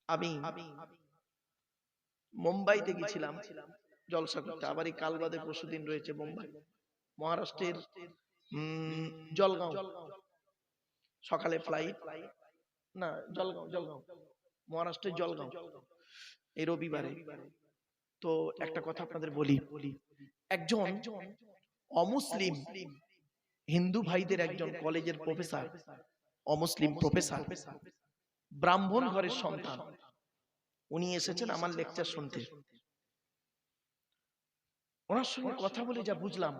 আমি মুম্বাইতে গেছিলাম জলসা করতে, আবার এই কাল বাদে পরশুদিন রয়েছে মুম্বাই, মহারাষ্ট্রের জলগাঁও, সকালে ফ্লাইট, না জলগাঁও মহারাষ্ট্রের জলগাঁও, এই রবিবারে। তো একটা কথা আপনাদের বলি, একজন অমুসলিম হিন্দু ভাইদের একজন কলেজের প্রফেসর, অমুসলিম প্রফেসর, ব্রাহ্মণ ঘরের সন্তান, উনি এসেছেন আমার লেকচার শুনতে। ওনার সঙ্গে কথা বলে যা বুঝলাম,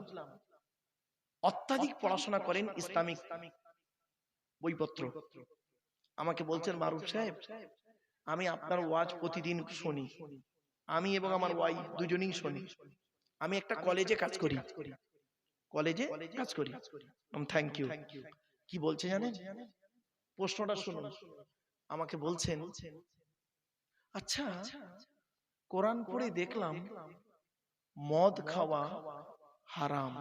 অত্যাধিক পড়াশোনা করেন ইসলামিক বইপত্র। আমাকে বলছেন, মারুফ সাহেব, আমি আপনার ওয়াজ প্রতিদিন শুনি, আমি এবং আমার ওয়াইফ দুজনেই শুনি। আমি একটা কলেজে কাজ করি, থ্যাংক ইউ। কি বলছে জানেন? প্রশ্নটা শুনুন। আমাকে বলছেন, আচ্ছা কোরআন পড়ে দেখলাম মদ খাওয়া হারাম,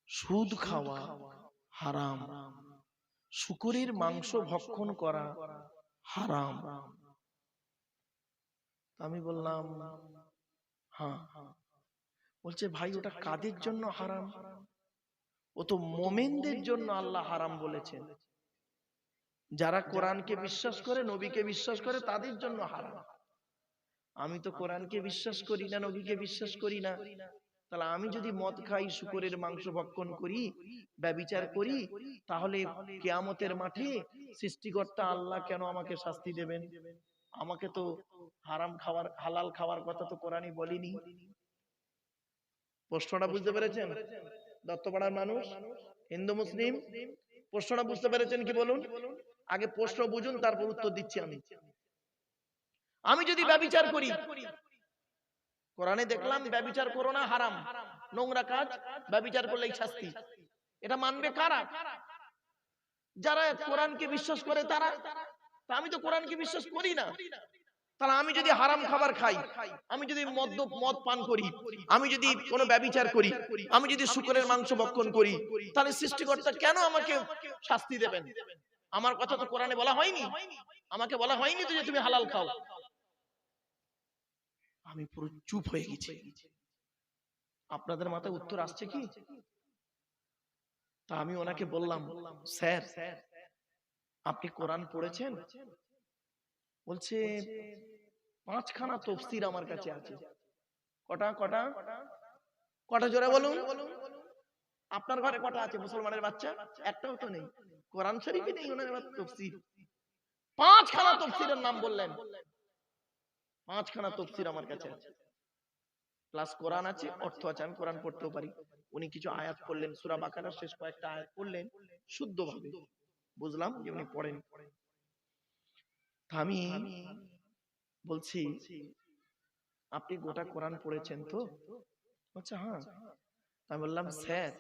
সুদ খাওয়া হারাম, শূকরের মাংস ভক্ষণ করা হারাম। আমি বললাম হ্যাঁ। বলছে, ভাই ওটা কাদের জন্য হারাম? ও তো মোমেনদের জন্য আল্লাহ হারাম বলেছেন, যারা কোরআনকে বিশ্বাস করে, নবীকে বিশ্বাস করে, তাদের জন্য হারাম। আমি তো কোরআনকে বিশ্বাস করি না, নবীকে বিশ্বাস করি না, তাহলে আমি যদি মদ খাই, শূকরের মাংস ভক্ষণ করি, ব্যভিচার করি, তাহলে কিয়ামতের মাঠে সৃষ্টিকর্তা আল্লাহ কেন আমাকে শাস্তি দেবেন? আমাকে তো হারাম খাওয়ার, হালাল খাওয়ার কথা তো কোরআনই বলেনি। প্রশ্নটা বুঝতে পেরেছেন? দত্তপাড়ার মানুষ, হিন্দু মুসলিম, প্রশ্নটা বুঝতে পেরেছেন কি বলুন? আগে প্রশ্ন বুঝুন, তারপর উত্তর দিচ্ছি। আমি যদি ব্যভিচার করি, কোরআনে দেখলাম ব্যভিচার করো না, হারাম, নোংরা কাজ, ব্যভিচার করলেই শাস্তি। এটা মানবে কারা? যারা কোরআনকে বিশ্বাস করে তারা। তা আমি তো কোরআনকে বিশ্বাস করি না, তাহলে আমি যদি হারাম খাবার খাই, আমি যদি মদ পান করি, আমি যদি কোনো ব্যভিচার করি, আমি যদি শূকরের মাংস ভক্ষণ করি, তাহলে সৃষ্টিকর্তা কেন আমাকে শাস্তি দেবেন? আমার কথা তো কোরআনে বলা হয়নি, আমাকে বলা হয়নি তো যে তুমি হালাল খাও। আমি পুরো চুপ হয়ে গেছি। আপনাদের মাথায় উত্তর আসছে কি? তা আমি ওনাকে বললাম, স্যার আপনি কোরআন পড়েছেন? বলছে, 5খানা তাফসীর আমার কাছে আছে। কটা কটা কটা জোরে বলুন। আপনার ঘরে কটা আছে মুসলমানের বাচ্চা? একটাও তো নেই, কোরআন শরীফে নেই ওনার তাফসীর। 5খানা তাফসীরের নাম বললেন। 5খানা তাফসীর আমার কাছে আছে, প্লাস কোরআন আছে, অর্থ আছে, আমি কোরআন পড়তেও পারি। উনি কিছু আয়াত পড়লেন, সূরা বাকারার শেষ কয়েকটা আয়াত পড়লেন শুদ্ধভাবে, বুঝলাম যে উনি পড়েন। আমি বলছি, আপনি গোটা কোরআন পড়েছেন তো? আচ্ছা হ্যাঁ। আমি বললাম, স্যার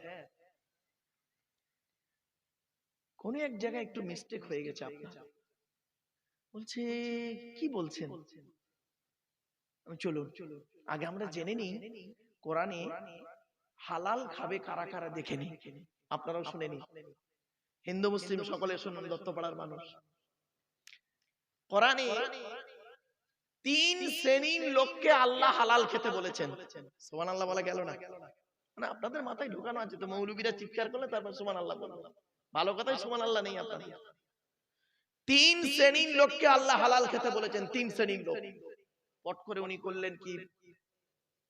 কোন এক জায়গায় একটু মিস্টেক হয়ে গেছে আপনার। বলছে, কি বলছেন? চলুন আগে আমরা জেনে নিই কোরআনে হালাল খাবে কারা কারা, দেখে নিই। আপনারাও শুনে নিন, হিন্দু মুসলিম সকলে শুনুন, দত্তপাড়ার মানুষ। কোরআনে 3 শ্রেণীর লোককে আল্লাহ হালাল খেতে বলেছেন। সুবহানাল্লাহ বলা গেল না? মানে আপনাদের মাথায় ঢোকানো আছে তো, মৌলবীরা চিৎকার করলে তারপর সুবহানাল্লাহ বললাম, ভালো কথাই সুবহানাল্লাহ নেই আপনাদের। 3 শ্রেণীর লোককে আল্লাহ হালাল খেতে বলেছেন, 3 শ্রেণীর লোক। পট করে উনি করলেন কি,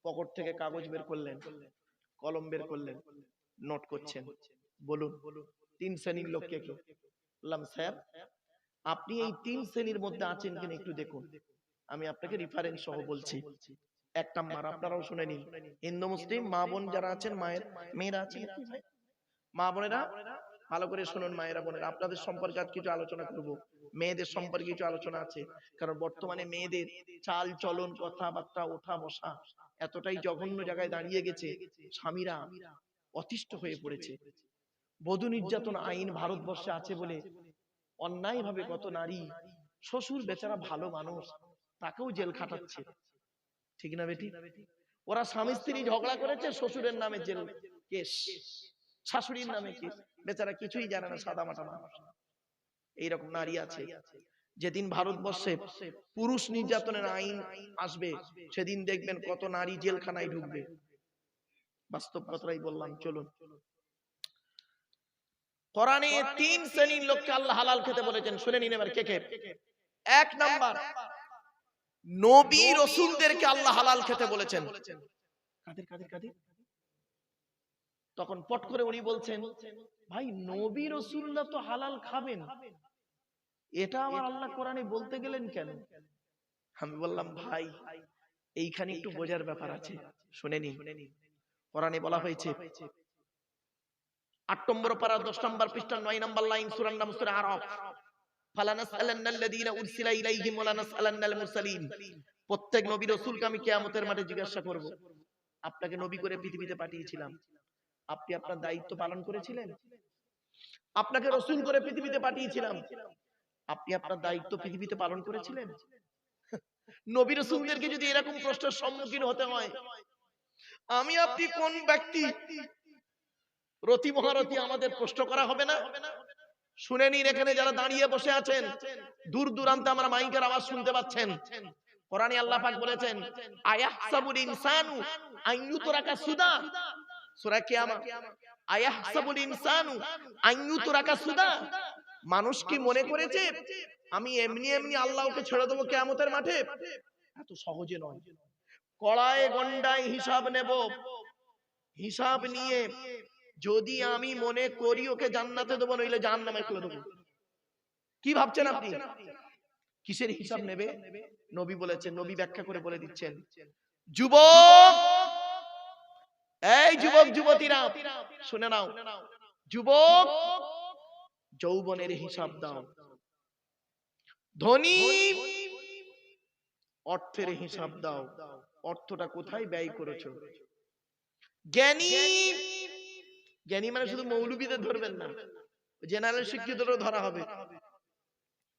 পকেট থেকে কাগজ বের করলেন, কলম বের করলেন, নোট করছেন। বলুন 3 শ্রেণীর লোক কে কে? বললাম, স্যার আপনি এই 3 শ্রেণীর মধ্যে আছেন কিনা একটু দেখুন, আমি আপনাকে রেফারেন্স সহ বলছি। 1 নাম্বার, আপনারাও শুনে নিন, হিন্দু মুসলিম মা বোন যারা আছেন, মায়ের মেয়েরা আছেন, মা বোনেরা ভালো করে শুনুন, মায়েরা বোনেরা, আপনাদের সম্পর্কে আজ কিছু আলোচনা করব, মেয়েদের সম্পর্কে কিছু আলোচনা আছে। কারণ বর্তমানে মেয়েদের চাল চলন, কথাবার্তা, ওঠা বসা এতটাই জঘন্য জায়গায় দাঁড়িয়ে গেছে, স্বামীরা অতিষ্ঠ হয়ে পড়েছে। বধূ নির্যাতন আইন ভারতবর্ষে আছে বলে অন্যায় ভাবে কত নারী, শ্বশুর বেচারা ভালো মানুষ, তাকেও জেল খাটাচ্ছে, ঠিক না বেটি? ওরা স্বামী স্ত্রী ঝগড়া করেছে, শ্বশুরের নামে জেল কেস, শাশুড়ির নামে কেস, বেচারা কিছুই জানে না, সাদা মাটা মানুষ। এইরকম নারী আছে। যেদিন ভারতবর্ষে পুরুষ নির্যাতনের আইন আসবে সেদিন দেখবেন কত নারী জেলখানায় ঢুকবে। বাস্তব কথাই বললাম। চলুন, কোরআনে 3 শ্রেণীর লোককে আল্লাহ হালাল খেতে বলেছেন, শুনে নিন এবার কে কে। 1 নাম্বার, নবী রাসূলদেরকে আল্লাহ হালাল খেতে বলেছেন। কাদের কাদের কাদের? তখন পট করে উনি বলছেন, ভাই নবী রাসূলরা তো হালাল খাবেন, এটা আবার আল্লাহ কোরআনে বলতে গেলেন কেন? আমি বললাম, ভাই এইখানে একটু বোঝার ব্যাপার আছে, শুনে নিন। কোরআনে বলা হয়েছে 8 নম্বর পারা 10 নম্বর পৃষ্ঠা 9 নম্বর লাইন, সূরার নাম সূরা আরাফ, ফালানাসআলান্নাল্লাযীনা উরসিলা ইলাইহিম ওয়া লানাসআলান্নাল মুরসালিন। প্রত্যেক নবী রাসূলকে আমি কিয়ামতের মাঠে জিজ্ঞাসা করব, আপনাকে নবী করে পৃথিবীতে পাঠিয়েছিলাম, আপনি আপনার দায়িত্ব পালন করেছিলেন? আপনাকে রাসূল করে পৃথিবীতে পাঠিয়েছিলাম, আপনি আপনার দায়িত্ব পৃথিবীতে পালন করেছিলেন? নবী রাসূলদেরকে যদি এরকম প্রশ্নের সম্মুখীন হতে হয়, আমি আপনি কোন ব্যক্তি? রতি মহারতি আমাদের প্রশ্ন করা হবে না? শুনে নিন, এখানে যারা দাঁড়িয়ে বসে আছেন, দূর দূরান্তে আমরা মাইকের আওয়াজ শুনতে পাচ্ছেন। কোরআনে আল্লাহ পাক বলেছেন, আয়াহসাবুল ইনসানু আইয়ুতরাকা সুদা, সূরা কিয়ামা। আয়াহসাবুল ইনসানু আইয়ুতরাকা সুদা, মানুষ কি মনে করেছে আমি এমনি এমনি আল্লাহকে ছেড়ে দেবো কিয়ামতের মাঠে? এত সহজে নয়। কড়ায় গন্ডায় হিসাব নেব, হিসাব নিয়ে যদি আমি মনে করি ওকে জান্নাতে দেবো, নইলে জাহান্নামে ফেলে দেবো। কি ভাবছেন আপনি? কিসের হিসাব নেবে? নবী বলেছেন, নবী ব্যাখ্যা করে বলে দিচ্ছেন, যুবক, এই যুবক যুবতীরা শুনে নাও, যুবক যৌবনের হিসাব দাও, ধনী অর্থের হিসাব দাও, অর্থটা কোথায় ব্যয় করেছো। জ্ঞানী, জ্ঞানী মানে শুধু মৌলবীদের ধরবেন না, জেনারেল শিক্ষিতদেরও ধরা হবে।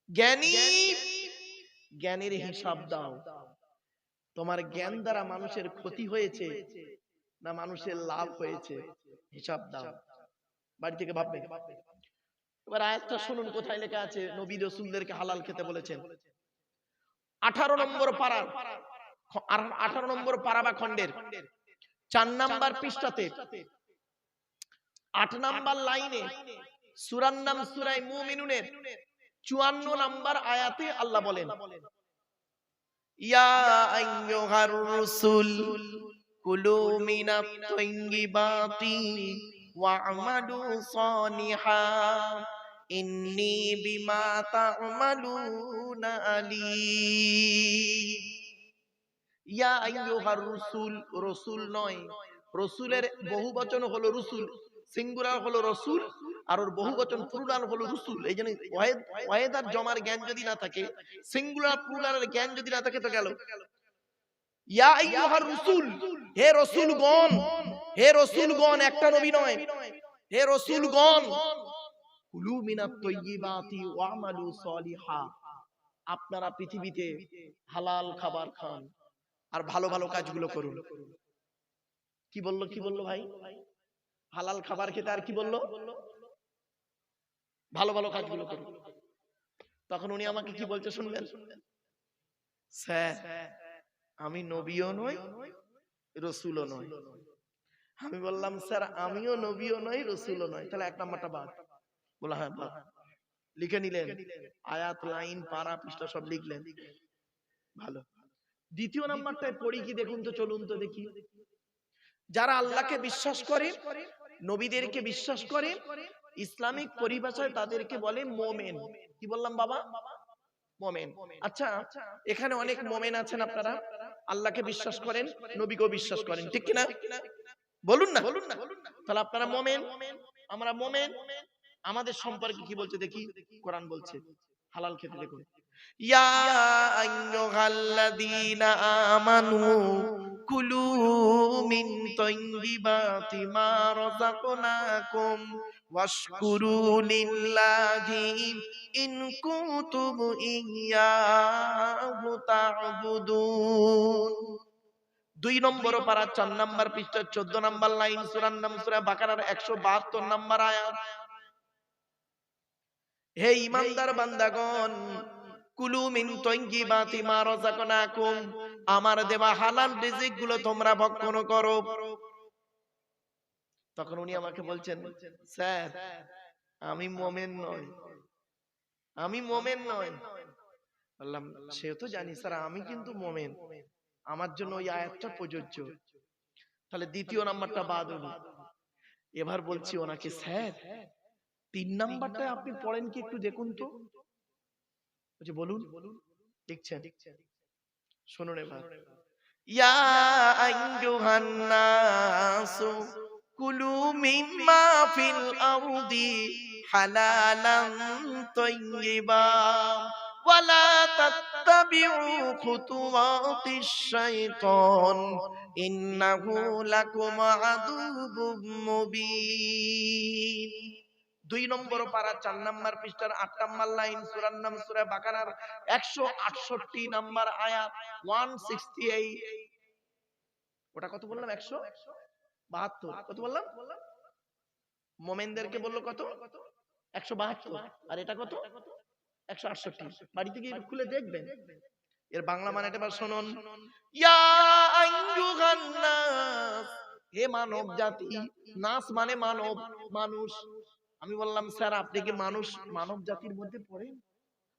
জ্ঞানী, জ্ঞানের হিসাব দাও, তোমার জ্ঞান দ্বারা মানুষের ক্ষতি হয়েছে না মানুষের লাভ হয়েছে, হিসাব দাও। বাড়ি থেকে ভাববে। এবার আয়াতটা শুনুন, কোথায় লেখা আছে নবী রাসূলদেরকে হালাল খেতে বলেছেন। 18 নম্বর পারা, 18 নম্বর পারা বা খণ্ডের 4 নম্বর পৃষ্ঠাতে 8 নম্বর লাইনে, সূরার নাম সূরা মুমিনুনের 54 নম্বর আয়াতে আল্লাহ বলেন, ইয়া আইয়ুহার রাসূল কুলু মিনাত তাইয়্যিবাতি ওয়া'মালু সালিহান ইন্নী বিমা তা'মালুনা আলীম। ইয়া আইয়ুহার রাসূল, রাসূল নয়, রাসূলের বহুবচন হলো রুসুল, সিঙ্গুলার হলো রাসূল, আর ওর বহুবচন প্লুরাল হলো রুসুল। এইজন্য ওয়াহিদ আর জমার জ্ঞান যদি না থাকে, সিঙ্গুলার প্লুরালের জ্ঞান যদি না থাকে তো গেল। ইয়া আইয়ুহার রাসূল, হে রাসূলগণ, হে রাসূলগণ, একটা নবী নয়, হে রাসূলগণ, কুলু মিনাত তাইয়্যিবাতি ওয়া'মালু সালিহা, আপনারা পৃথিবীতে হালাল খাবার খান আর ভালো ভালো কাজগুলো করুন। কি বললো, কি বললো ভাই? হালাল খাবার খেতে আর কি বললো? ভালো ভালো কাজগুলো করুন। তখন উনি আমাকে কি বলছে শুনবেন, স্যার আমি নবীও নই রাসূলও নই। আমি বললাম, স্যার আমিও নবীও নই রাসূলও নই, তাহলে 1 নাম্বারটা বাদ। বলা হ্যাঁ বাদ। লিখে নিলেন, আয়াত লাইন পারা পৃষ্ঠা সব লিখলেন, ভালো। দ্বিতীয় নাম্বারটায় পড়ি কি দেখুন তো, চলুন তো দেখি। যারা আল্লাহকে বিশ্বাস করে, নবীদেরকে বিশ্বাস করে, ইসলামিক পরিভাষায় তাদেরকে বলে মোমেন। কি বললাম বাবা? মোমেন। আচ্ছা, এখানে অনেক মোমেন আছেন, আপনারা আল্লাহকে বিশ্বাস করেন, নবীকেও বিশ্বাস করেন, ঠিক কিনা? বলুন না। তাহলে আপনারা মোমেন, আমরা মোমেন। আমাদের সম্পর্কে কি বলছে দেখি, কোরআন বলছে হালাল খেতে, দেখুন, ইয়া আইয়ুহাল্লাযীনা আমানু কুলু মিন তাইয়্যিবাতি মা রাযাকনাকুম ওয়াশকুরু লিল্লাহি ইন কুনতুম ইয়্যাহু তা'বুদুন। 2 নম্বর পারা 4 নম্বর পৃষ্ঠা 14 নম্বর লাইন, সূরার নাম সূরা বাকারার 172 নম্বর আয়াত। হে ঈমানদার বান্দাগণ, কুলু মিন তাইয়্যিবাতি মা রাযাকনাকুম, আমার দেওয়া হালাল রিজিক গুলো তোমরা ভক্ষণ করো। তখন উনি আমাকে বলছেন, স্যার আমি মুমিন নই, আমি মুমিন নই। বললাম সে তো জানি স্যার, আমি কিন্তু মুমিন, আমার জন্য ওই আয়াতটা প্রযোজ্য। তাহলে দ্বিতীয় নাম্বারটা বাদ হলো। এবার বলছি ওনাকে, স্যার 3 নাম্বারটা আপনি পড়েন কি একটু দেখুন তো। বলছে বলুন। দেখছেন, শুনুন এবার। ইয়া আইয়ুহান নাসু কুলু মিম্মা ফিল আরদি হালালান তাইয়্যিবা ওয়ালা তাত্তাবিউ খুতুওয়াতিশ শাইতান ইন্নাহু লাকুম আদুউম মুবিন। 2 নম্বর পারা 4 নম্বর পৃষ্ঠার 8 নম্বর লাইন, সূরার নাম সূরা বাকারার 168 নম্বর আয়াত 168। ওটা কত বললাম? 172। কত বললাম? মুমিনদেরকে বললো কত? 172। আর এটা কত? 168। বাড়িতে গিয়ে খুলে দেখবেন। এর বাংলা মানেটা এবার শুনুন। ইয়া আইয়ুহান নাস, হে মানব জাতি। নাস মানে মানব, মানুষ। আমি বললাম স্যার আপনি কি মানুষ মানব জাতির মধ্যে পড়েন?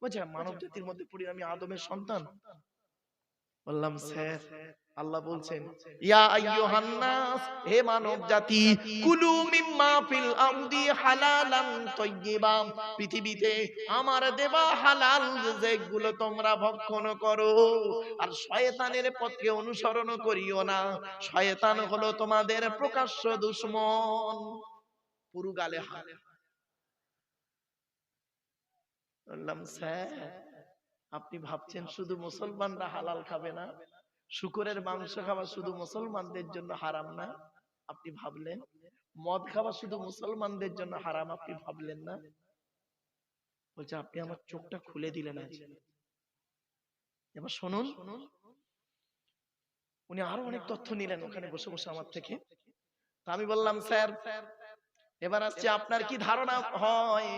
বলছে মানব জাতির মধ্যে পড়ি, আমি আদমের সন্তান। বললাম স্যার আল্লাহ বলছেন ইয়া আইয়ুহান নাস, হে মানব জাতি, কুলু মিম্মা ফিল আরদি হালালান তাইয়্যিবা, পৃথিবীতে আমার দেওয়া হালাল রিজিকগুলো তোমরা ভক্ষণ করো। আর শয়তানের পথকে অনুসরণ করিও না, শয়তান হলো তোমাদের প্রকাশ্য দুশমন। পুরো গালে হাত। বললাম স্যার আপনি ভাবছেন শুধু মুসলমানরা হালাল খাবে না, শুকরের মাংস খাওয়া শুধু মুসলমানদের জন্য হারাম না? আপনি ভাবলেন মদ খাওয়া শুধু মুসলমানদের জন্য হারাম, আপনি ভাবলেন না? বলছে আপনি আমার চোখটা খুলে দিলেন আজ। এবার শুনুন, উনি আরো অনেক তথ্য নিলেন ওখানে বসে বসে আমার থেকে। আমি বললাম স্যার এবার আসছে, আপনার কি ধারণা হয়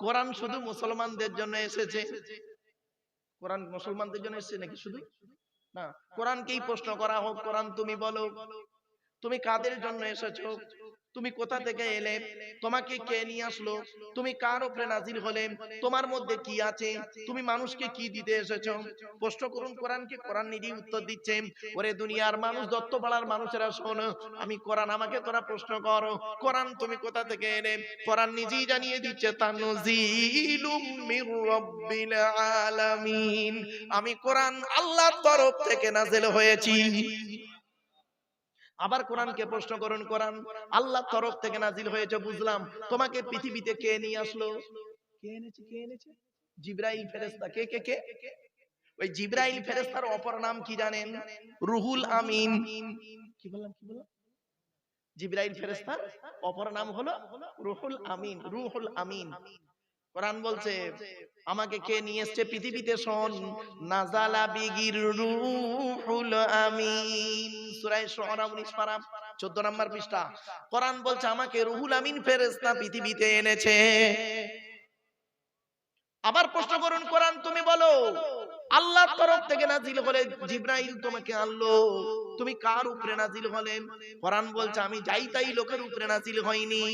কোরআন শুধু মুসলমানদের জন্য এসেছে? কোরআন মুসলমানদের জন্য এসেছে নাকি শুধু? না, কোরআনকেই প্রশ্ন করা হোক, কোরআন তুমি বলো তুমি কাদের জন্য এসেছো, তুমি কোথা থেকে এলে, তোমাকে কে নিয়ে আসলো, তুমি কার উপরে নাজিল হলে, তোমার মধ্যে কি আছে, তুমি মানুষকে কি দিতে এসেছো? প্রশ্ন করুন কোরআনকে, কোরআন নিজেই উত্তর দিচ্ছে। ওরে দুনিয়ার মানুষ, দত্তপাড়ার মানুষেরা শোনো, আমি কোরআন, আমাকে তোরা প্রশ্ন করো কোরআন তুমি কোথা থেকে এলে, কোরআন নিজেই জানিয়ে দিচ্ছে তানজিলুম মির রাব্বিল আলামিন, আমি কোরআন আল্লাহর তরফ থেকে নাযিল হয়েছি। আবার কোরআনকে প্রশ্ন করুন, কোরআন আল্লাহর তরফ থেকে নাজিল হয়েছে বুঝলাম, তোমাকে পৃথিবীতে কে নিয়ে আসলো? কে এনেছে? কে এনেছে? জিবরাইল ফেরেশতা। কে কে কে? ওই জিবরাইল ফেরেশতার অপর নাম কি জানেন? রুহুল আমিন। কি বললাম? কি বললাম? জিবরাইল ফেরেশতার অপর নাম হলো রুহুল আমিন। রুহুল আমিন। কোরআন বলছে আমাকে কে নিয়ে এসেছে পৃথিবীতে, শোন, নাযালা বিগির রূহুল আমিন, সূরা শুআরা 19 পারা 14 নম্বর পৃষ্ঠা। কোরআন বলছে আমাকে রুহুল আমিন ফেরেশতা পৃথিবীতে এনেছে। আবার প্রশ্ন করুন কোরআন তুমি বলো আল্লাহর তরফ থেকে নাজিল হলে জিবরাইল তোমাকে আনলো, তুমি কার উপরে নাজিল হলে? কোরআন বলছে আমি যাই তাই লোকের উপরে নাজিল হইনি।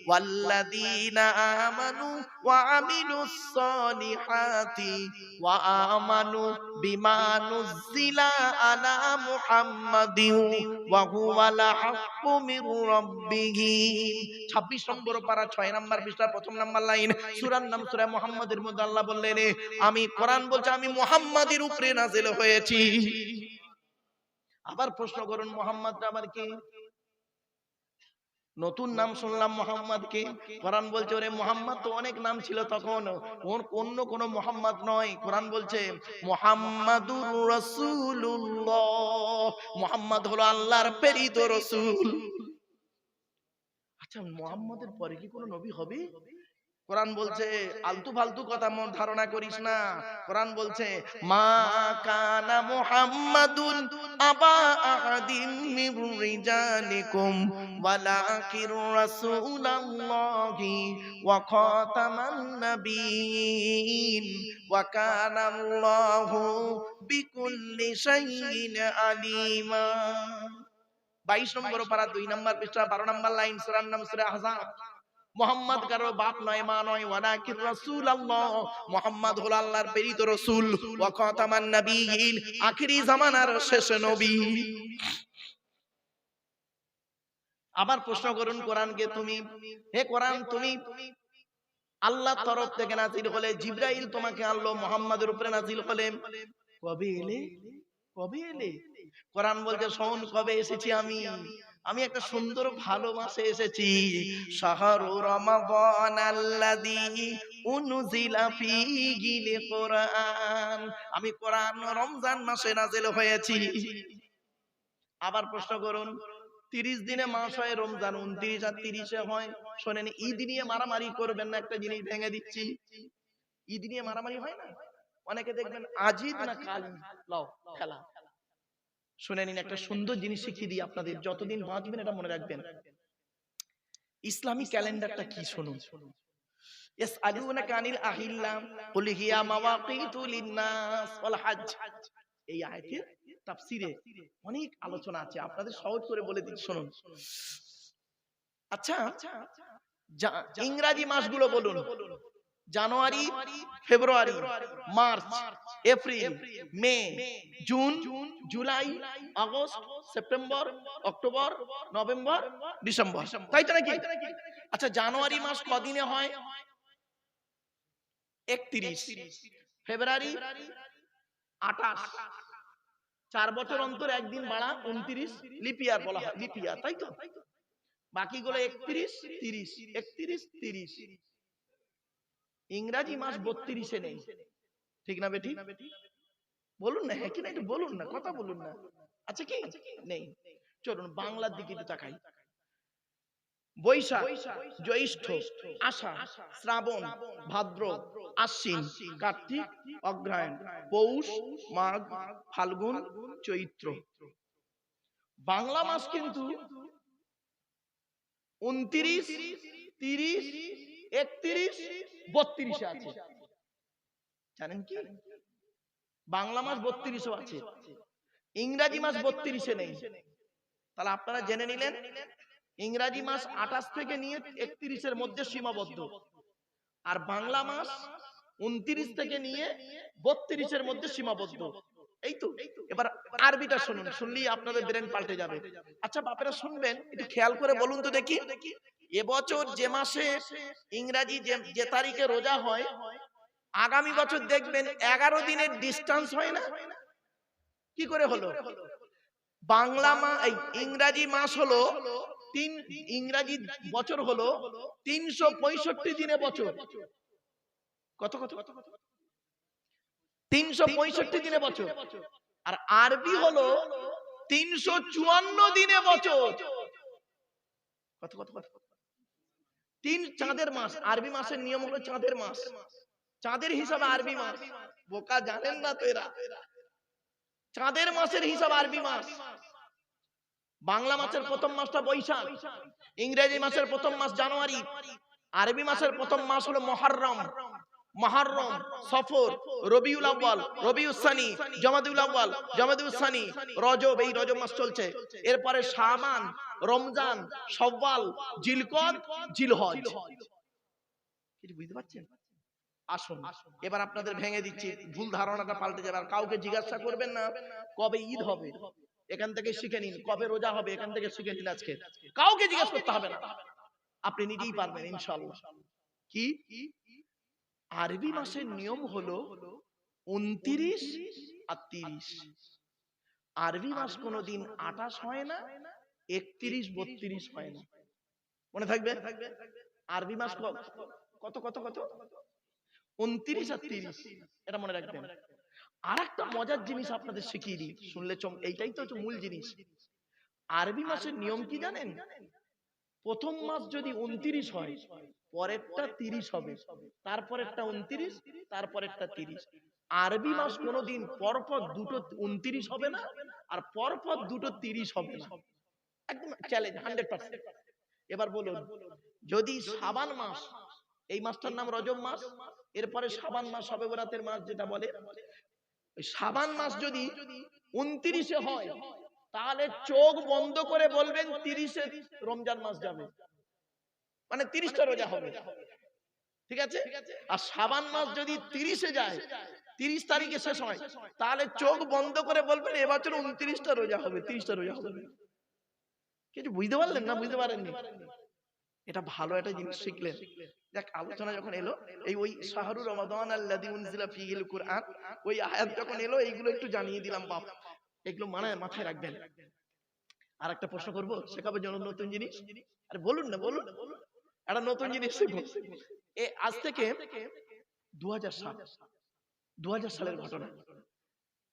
ওয়াল্লাযীনা আমানু ওয়া আমিলুস সলিহাতি ওয়া আমানু বিমা নুজিলা আলা মুহাম্মাদিন ওয়া হুয়াল হাক্কু মির রাব্বিহিম। 26 নম্বর পারা 6 নম্বর পৃষ্ঠার প্রথম নম্বর লাইন, সূরার নাম সূরা মুহাম্মাদের মধ্যে আল্লাহ বললেন আমি, কোরআন বলছে আমি মুহাম্মাদের উপরে নাযিল হয়েছি। আবার প্রশ্ন করুন মুহাম্মদ আবার কে? নতুন নাম শুনলাম মুহাম্মদ কে। কোরআন বলছে ওরে মুহাম্মদ তো অনেক নাম ছিল তখন, ওর অন্য কোন মুহাম্মদ নয়। কোরআন বলছে মুহাম্মাদুর রাসূলুল্লাহ, মুহাম্মদ হলো আল্লাহর প্রেরিত রাসূল। আচ্ছা মুহাম্মাদের পরে কি কোনো নবী হবে? কোরআন বলছে আলতু ফালতু কথা মন ধারণা করিস না। কোরআন বলছে মা কানা মুহাম্মাদুন আবা আহাদিম মির রিজালিকুম ওয়ালাকির রাসূলুল্লাহি ওয়া খাতামান নাবিয়্যিন ওয়া কানা আল্লাহু বিকুল্লি শাইইন আলিমা। 22 নম্বর পারা 2 নম্বর পৃষ্ঠা 12 নম্বর লাইন, সূরার নাম সূরা আহজাব। মুহাম্মদ কারো বাপ নয়, মা নয়, ওয়ালাকির রাসূলুল্লাহ, মুহাম্মদ হলো আল্লাহর প্রেরিত রাসূল, ওয়া খাতামান নাবিয়্যিন, আখিরি জামানার শেষ নবী। আবার প্রশ্ন করুন কোরআনকে, তুমি হে কোরআন তুমি আল্লাহর তরফ থেকে নাযিল হলে, জিবরাইল তোমাকে আনলো, মুহাম্মাদের উপরে নাযিল হলে, কবে এলে? কবে এলে? কোরআন বলছে শোন কবে এসেছি আমি একটা সুন্দর ভালো মাসে এসেছি। শাহরু রমাদান আল্লাযী উনজিলা ফীহিল কোরআন, আমি কোরআন রমজান মাসে নাযিল হয়েছি। আবার প্রশ্ন করুন 30 দিনে মাস হয় রমজান, 29 আর 30 হয়। শোনেন, ঈদ নিয়ে মারামারি করবেন না, একটা জিনিস ভেঙে দিচ্ছি। ঈদ নিয়ে মারামারি হয় না, অনেকে দেখবেন আজিদ না কাল লাও খেলা। শুনে নিন, একটা সুন্দর জিনিস শিখিয়ে দিই আপনাদের, যতদিন বাঁচবেন এটা মনে রাখবেন। ইসলামিক ক্যালেন্ডারটা কি শুনুন। ইয়াসআলুনাকা আনিল আহিল্লা কুল হিয়া মাওয়াকিতু লিন-নাস ওয়াল হজ। এই আয়াতের তাফসীরে অনেক আলোচনা আছে, আপনাদের সহজ করে বলে দিচ্ছি শুনুন। আচ্ছা, ইংরেজি মাসগুলো বলুন। January, February, March, April, May, June, July, August, September, October, November, December, তাই তো নাকি? আচ্ছা, জানুয়ারি মাস কদিনে হয়? 31। ফেব্রুয়ারি 28, 4 বছর অন্তর একদিন বাড়া 29, লিপ ইয়ার বলা হয়, লিপ ইয়ার, তাই তো? বাকিগুলো 31, 30, 31, 30। ইংরেজি মাস 32-এ নেই, ঠিক না বেটি? বলুন না হ্যাঁ কি না, একটু বলুন না, কথা বলুন না। আচ্ছা কি নেই? চলুন বাংলার দিকে একটু তাকাই। বৈশাখ, জ্যৈষ্ঠ, আষাঢ়, শ্রাবণ, ভাদ্র, আশ্বিন, কার্তিক, অগ্রহায়ণ, পৌষ, মাঘ, ফাল্গুন, চৈত্র। বাংলা মাস কিন্তু 29, 30, 31, 32 আছে। জানেন কি? বাংলা মাস 32 আছে, ইংরেজি মাস 32-এ নেই। তাহলে আপনারা জেনে নিলেন ইংরেজি মাস 28 থেকে নিয়ে 31-এর মধ্যে সীমাবদ্ধ, আর বাংলা মাস 29 থেকে নিয়ে 32-এর মধ্যে সীমাবদ্ধ। এই তো। এবার আরবিটা শুনুন, শুনলেই আপনাদের ব্রেন পাল্টে যাবে। আচ্ছা বাপেরা শুনবেন, একটু খেয়াল করে বলুন তো দেখি, এবছর যে মাসে ইংরেজি যে তারিখে রোজা হয়, আগামী বছর দেখবেন 11 দিনের ডিস্টেন্স হয় না? কি করে হলো? বাংলা ইংরেজি মাস হলো ইংরেজি বছর হলো 365 দিনে বছর। কত কত? 365 দিনে বছর। আর আরবি হলো 354 দিনে বছর। কত কত কত? 3 চাঁদের মাস। আরবি মাসের নিয়ম হলো চাঁদের মাস, চাঁদের হিসাবে আরবি মাস। বোকা জানেন না তো এরা, চাঁদের মাসের হিসাব আরবি মাস। বাংলা মাসের প্রথম মাসটা বৈশাখ, ইংরেজি মাসের প্রথম মাস জানুয়ারি, আরবি মাসের প্রথম মাস হলো মুহররম, মুহররম, সফর, রবিউল আউয়াল, রবিউস সানি, জমাদুল আউয়াল, জমাদুল সানি, রজব, এই রজব মাস চলছে। এরপরে শাবান, রমজান, শাওয়াল, জিলকদ, জিলহজ। কি বুঝতে পারছেন? আসুন এবার আপনাদের ভেঙে দিচ্ছি, ভুল ধারণাটা পাল্টে যাবে। আর কাউকে জিজ্ঞাসা করবেন না কবে ঈদ হবে, এখান থেকে শিখে নিন। কবে রোজা হবে, এখান থেকে শিখে নিন। আজকে কাউকে জিজ্ঞাসা করতে হবে না, আপনি নিজেই পারবেন ইনশাআল্লাহ। কি? আরবি মাসের নিয়ম হলো 29 আর 30। আরবি মাস কোনোদিন 28 হয় না, 31, 32 হয় না। মনে থাকবে? আরবি মাস কত কত কত? 29 আর 30, এটা মনে রাখবেন। আর একটা মজার জিনিস আপনাদের শিখিয়ে দিই, শুনলে এইটাই তো হচ্ছে মূল জিনিস। আরবি মাসের নিয়ম কি জানেন? প্রথম মাস যদি 29 হয়, পরেরটা 30 হবে, তারপরেরটা 29, তারপরেরটা 30। আরবি মাস কোনোদিন পরপর দুটো 29 হবে না, আর পরপর দুটো 30 হবে না। একদম চ্যালেঞ্জ 100%। এবার বলুন, যদি শাবান মাস, এই মাসটার নাম রজব মাস, এরপরে শাবান মাস, শবে বরাতের মাস যেটা বলে, শাবান মাস যদি 29-এ হয়, তাহলে চোখ বন্ধ করে বলবেন 30-এ রমজান মাস যাবে, মানে 30টা রোজা হবে, ঠিক আছে? আর শাবান মাস যদি 30-এ যায়, 30 তারিখে শেষ হয়, তাহলে চোখ বন্ধ করে বলবেন এবছর 29টা রোজা হবে, 30টা রোজা হবে। কিছু বুঝতে পারলেন না? বুঝতে পারেননি? এটা ভালো একটা জিনিস শিখলেন। দেখ, আলোচনা যখন এলো, এই ওই শাহরুর রমাদান আল্লাযী উনজিলা ফীহিল কুরআন, ওই আয়াত যখন এলো, এইগুলো একটু জানিয়ে দিলাম বাপ, এগুলো মাথায় রাখবেন। আর একটা প্রশ্ন করবো, শেখাবার জন্য নতুন জিনিস। আরে বলুন না, বলুন, একটা নতুন জিনিস শিখবো। আজ থেকে 2007 সালের ঘটনা।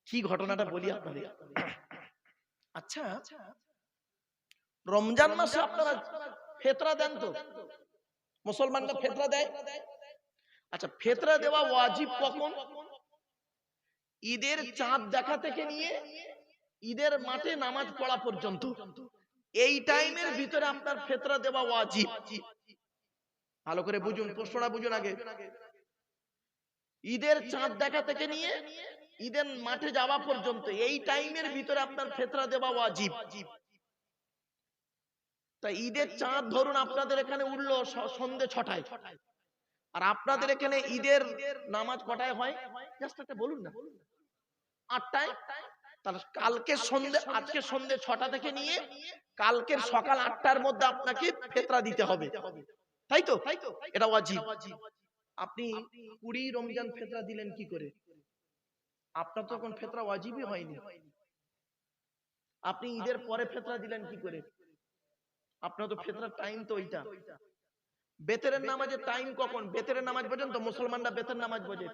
কি ঘটনাটা বলি আপনাদের। আচ্ছা, রমজান মাসে আপনারা ফিতরা দেন তো? মুসলমানরা ফিতরা দেয়। আচ্ছা, ফিতরা দেওয়া ওয়াজিব কখন? ঈদের চাঁদ দেখা থেকে নিয়ে ঈদের মাঠে নামাজ পড়া পর্যন্ত, এই টাইমের ভিতরে আপনার ফিতরা দেওয়া ওয়াজিব। ভালো করে বুঝুন, প্রশ্নটা বুঝুন আগে। ঈদের চাঁদ দেখা থেকে নিয়ে ঈদের মাঠে যাওয়া পর্যন্ত, এই টাইমের ভিতরে আপনার ফিতরা দেওয়া ওয়াজিব। তা ঈদের চাঁদ ধরুন আপনাদের এখানে উঠলো সন্ধ্যে 6টায়, আর আপনাদের এখানে ঈদের নামাজ কটায় হয়? জাস্ট একটা বলুন না। 8টায়। তাহলে কালকে সন্ধ্যে, আজকে সন্ধ্যে 6টা থেকে নিয়ে কালকের সকাল 8টার মধ্যে আপনাকে ফিতরা দিতে হবে, তাই তো? এটা ওয়াজিব। আপনি 20 রমজান ফিতরা দিলেন কি করে? আপনার তো এখন ফিতরা ওয়াজিবই হয়নি। আপনি ঈদের পরে ফিতরা দিলেন কি করে? আপনার তো ফিতরার টাইম তো ওইটা। বেতেরের নামাজের টাইম কখন? বেতেরের নামাজ বোঝেন তো? মুসলমানরা বেতের নামাজ বোঝে।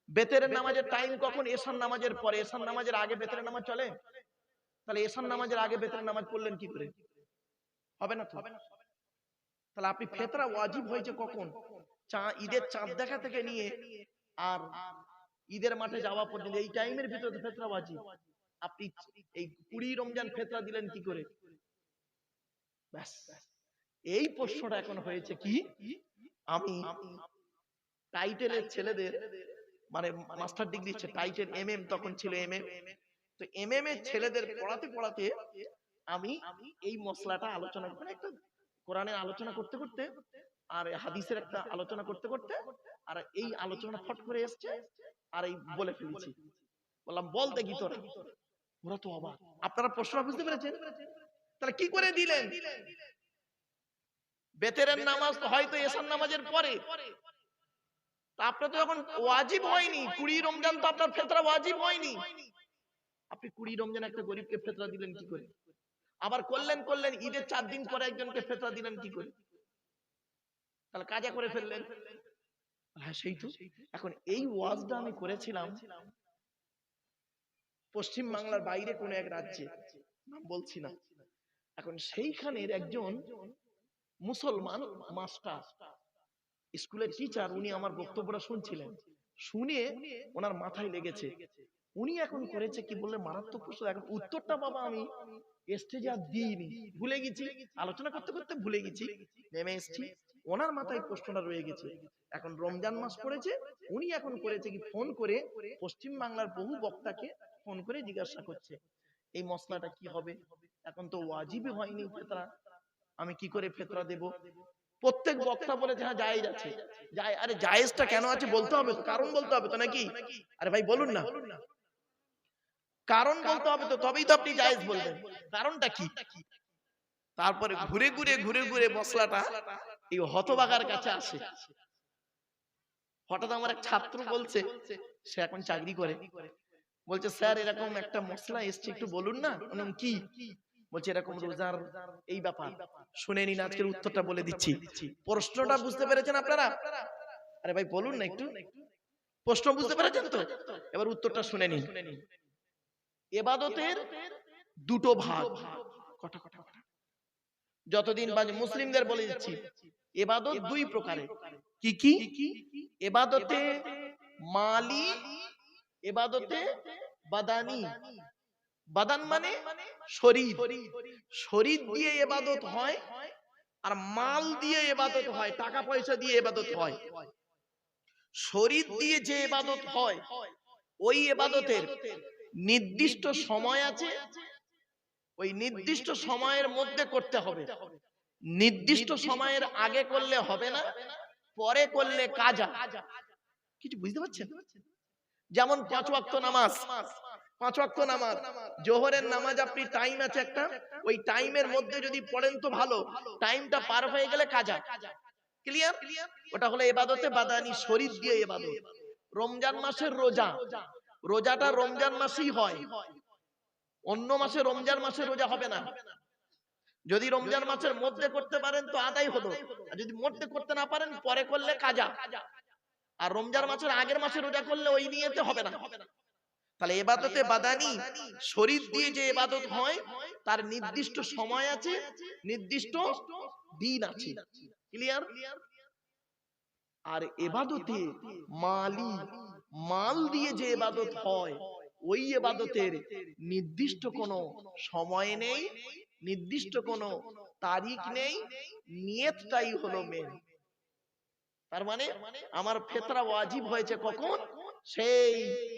বেতেরের নামাজের টাইম কখন? এশার নামাজের পরে। এশার নামাজের আগে বেতেরের নামাজ চলে? তাহলে এশার নামাজের আগে বেতেরের নামাজ পড়লেন কি করে? হবে না তো। তাহলে আপনি ফিতরা ওয়াজিব হয়েছে কখন? ঈদের চাঁদ দেখা থেকে নিয়ে আর ঈদের মাঠে যাওয়া পর্যন্ত, এই টাইমের ভিতরে ফিতরা ওয়াজিব। আপনি এই 20 রমজান ফিতরা দিলেন কি করে? ব্যাস, এই প্রশ্নটা এখন হয়েছে কি, আমি টাইটেলের ছেলেদের, মানে মাস্টার ডিগ্রি টাইটেল এমএম তখন ছিল, এমএম, তো এমএম এর ছেলেদের পড়াতে পড়াতে আমি এই মশলাটা আলোচনা, মানে একটা কোরআনের আলোচনা করতে করতে আর হাদিসের একটা আলোচনা করতে করতে, আর এই আলোচনা ফট করে এসছে, আর এই বলে ফেলেছি। বললাম বল দেখি তোরা। ওরা তো অবাক। আপনারা প্রশ্ন বুঝতে পেরেছেন? তাহলে কি করে দিলেন? বেতেরের নামাজ তো হয়তো এশার নামাজের পরে, তা আপনার তো এখন ওয়াজিব হয়নি। 20 রমজান তো আপনার ফিতরা ওয়াজিব হয়নি। আপনি 20 রমজান একটা গরিবকে ফিতরা দিলেন কি করে? আবার করলেন ঈদের 4 দিন পরে একজনকে ফিতরা দিলেন কি করে? তাহলে কাজা করে ফেললেন। হ্যাঁ, সেই তো। এখন এই ওয়াজটা আমি করেছিলাম পশ্চিম বাংলার বাইরে কোন এক রাজ্যে, নাম বলছি না। এখন সেইখানের একজন মুসলমান মাস্টার, স্কুলের টিচার, উনি আমার বক্তব্যটা শুনছিলেন। শুনে ওনার মাথায় লেগেছে। উনি এখন করেছে কি বললে, মারাত্মক প্রশ্ন। এখন উত্তরটা বাবা আমি স্টেজে আর দিইনি, ভুলে গেছি, আলোচনা করতে করতে ভুলে গেছি, নেমে এসেছি। ওনার মাথায় প্রশ্নটা রয়ে গেছে। এখন রমজান মাস পড়েছে, উনি এখন করেছে কি, ফোন করে পশ্চিম বাংলার বহু বক্তাকে ফোন করে জিজ্ঞাসা করছে এই মশলাটা কি হবে। এখন তো ওয়াজিবই হয়নি ফিতরা, আমি কি করে ফিতরা দেব? প্রত্যেক বক্তা বলেছে হ্যাঁ জায়েজ আছে। আরে জায়েজটা কেন আছে বলতে হবে তো, কারণ বলতে হবে তো নাকি? আরে ভাই বলুন না, কারণ বলতে হবে তো, তবেই তো আপনি জায়েজ বলবেন। কারণটা কি? তারপরে ঘুরে ঘুরে মশলাটা এই হতবাগার কাছে আসে। হঠাৎ আমার এক ছাত্র বলছে, সে এখন চাকরি করে, বলছে স্যার এরকম একটা মশলা এসছে, একটু বলুন না। কি? বলছে এরকম রোজার এই ব্যাপার। শুনে নিন, আজকের উত্তরটা বলে দিচ্ছি। প্রশ্নটা বুঝতে পেরেছেন আপনারা? আরে ভাই বলুন না একটু, প্রশ্ন বুঝতে পেরেছেন তো? এবার উত্তরটা শুনে নিন। ইবাদতের দুটো ভাগ। কটা? যতদিন বাজে মুসলিমদের বলে দিচ্ছি, ইবাদত দুই প্রকারের। কি কি? ইবাদতে মালি, ইবাদতে বাদানি। বাদান মানে শরীর, শরীর দিয়ে ইবাদত হয়, আর মাল দিয়ে ইবাদত হয়, টাকা পয়সা দিয়ে ইবাদত হয়। শরীর দিয়ে যে ইবাদত হয় ওই ইবাদতের নির্দিষ্ট সময় আছে, ওই নির্দিষ্ট সময়ের মধ্যে করতে হবে। নির্দিষ্ট সময়ের আগে করলে হবে না, পরে করলে কাজা। কিছু বুঝতে পারছেন? যেমন 5 ওয়াক্ত নামাজ, 5 ওয়াক্ত নামাজ, জোহরের নামাজ আপনি টাইম আছে একটা, ওই টাইমের মধ্যে যদি পড়েন তো ভালো, টাইমটা পার হয়ে গেলে কাজা। ক্লিয়ার? ওটা হলো ইবাদতে বাদানি, শরীর দিয়ে ইবাদত। রমজান মাসের রোজা, রোজাটা রমজান মাসেই হয়, অন্য মাসে রমজান মাসে রোজা হবে না। যদি রমজান মাসের মধ্যে করতে পারেন তো আদায় হলো, আর যদি মধ্যে করতে না পারেন পরে করলে কাজা। আর রমজান মাসের আগের মাসে রোজা করলে ওই নিয়তে হবে না। তাহলে ইবাদতে বাদানি শরীর দিয়ে যে ইবাদত হয় তার নির্দিষ্ট সময় আছে, নির্দিষ্ট দিন আছে। ক্লিয়ার? আর ইবাদতে মালি, মাল দিয়ে যে ইবাদত হয় ওই ইবাদতের নির্দিষ্ট কোনো সময় নেই, নির্দিষ্ট কোনো তারিখ নেই, নিয়তটাই হলো মেন। তার মানে আমার ফিতরা ওয়াজিব হয়েছে কখন? সেই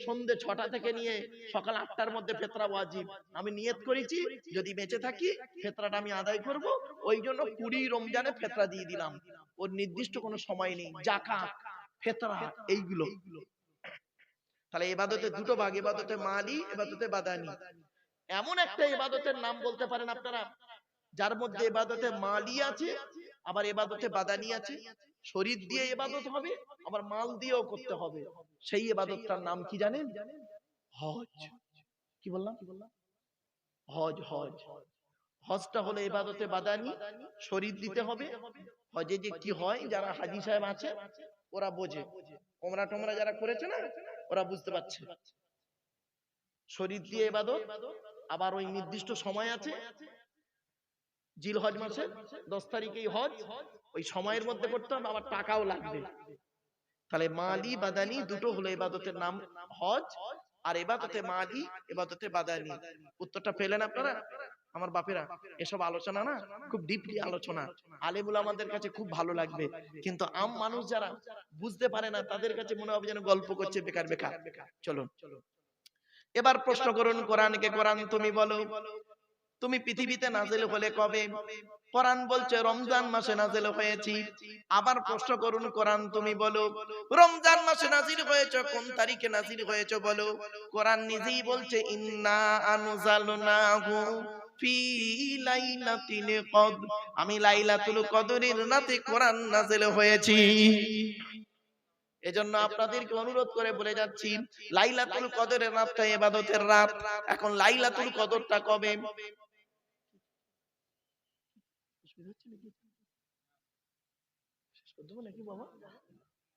সন্ধ্যে 6টা থেকে নিয়ে সকাল 8টার মধ্যে ফিতরা ওয়াজিব। আমি নিয়ত করেছি যদি বেঁচে থাকি ফিতরাটা আমি আদায় করব, ওই জন্য 20 রমজানে ফিতরা দিয়ে দিলাম। ওর নির্দিষ্ট কোনো সময় নেই। যাকাত, ফিতরা এইগুলো। তাহলে ইবাদতের দুটো ভাগ, ইবাদতে মালি, ইবাদতে বাদানি। এমন একটা ইবাদতের নাম বলতে পারেন আপনারা যার মধ্যে ইবাদতে মালি আছে আবার ইবাদতে বাদানি আছে। শরীর দিয়ে ইবাদত হবে আবার মাল দিয়েও করতে হবে। সেই ইবাদতটার নাম কি জানেন? হজ। কি বললাম? হজ। হজ, হজটা হলো ইবাদতে বাদানি, শরীর দিতে হবে। হজে যে কি হয়, যারা হাজী সাহেব আছে ওরা বোঝে, ওমরা টোমরা যারা করেছে না ওরা বুঝতে পারছে। শরীর দিয়ে ইবাদত, আবার ওই নির্দিষ্ট সময় আছে, জিলহজ মাসের 10 তারিখেই হজ, ওই সময়ের মধ্যে করতে হবে, আবার টাকাও লাগবে। তাহলে মালি বাদানি দুটো হলো ইবাদতের নাম হজ, আর ইবাদতে মালি, ইবাদতে বাদানি। উত্তরটা পেলেন আপনারা? আমার বাপেরা, এসব আলোচনা না খুব ডিপলি আলোচনা, আলেমুল আমাদের কাছে খুব ভালো লাগবে, কিন্তু আম মানুষ যারা বুঝতে পারে না তাদের কাছে মনে হবে যেন গল্প করছে বেকার বেকার। চলুন এবার প্রশ্ন করুন কোরআনকে। কোরআন তুমি বলো, তুমি পৃথিবীতে নাজিল হলে কবে? কোরআন বলছে রমজান মাসে নাজিল হয়েছি। আবার প্রশ্ন করুন কোরআন তুমি বলো, রমজান মাসে নাজিল হয়েছে, কোন তারিখে নাজিল হয়েছে বলো? কোরআন নিজেই বলছে ইন্না আনজালনাহু ফি লাইলাতিল কদর, আমি লাইলাতুল কদরের রাতে কোরআন নাজিল হয়েছি। এজন্য আপনাদেরকে অনুরোধ করে বলে যাচ্ছি, লাইলাতুল কদরের রাতটা ইবাদতের রাত। এখন লাইলাতুল কদরটা কবে?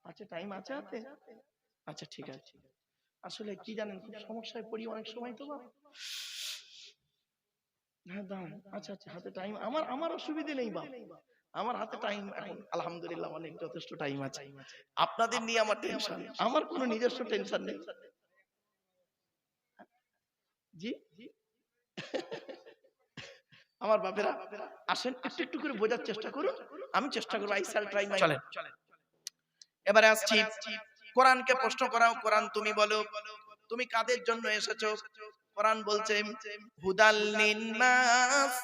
আচ্ছা টাইম আছে হাতে? আচ্ছা ঠিক আছে। আসলে কি জানেন, খুব সমস্যায় পড়ি অনেক সময় তো বাবা। হ্যাঁ দাঁড়ান, আচ্ছা আচ্ছা হাতে টাইম, আমার অসুবিধা নেই বাবা, আমার হাতে টাইম এখন আলহামদুলিল্লাহ অনেক যথেষ্ট টাইম আছে। আপনাদের নিয়ে আমার টেনশন, আমার কোনো নিজস্ব টেনশন নেই। জি আমার বাপেরা আসেন, একটু একটু করে বোঝার চেষ্টা করুন, আমি চেষ্টা করবো। I shall try my. চলেন এবারে আসছি, কোরআনকে প্রশ্ন করাও। কোরআন তুমি বলো, তুমি কাদের জন্য এসেছো? কোরআন বলছে হুদাল লিন্নাস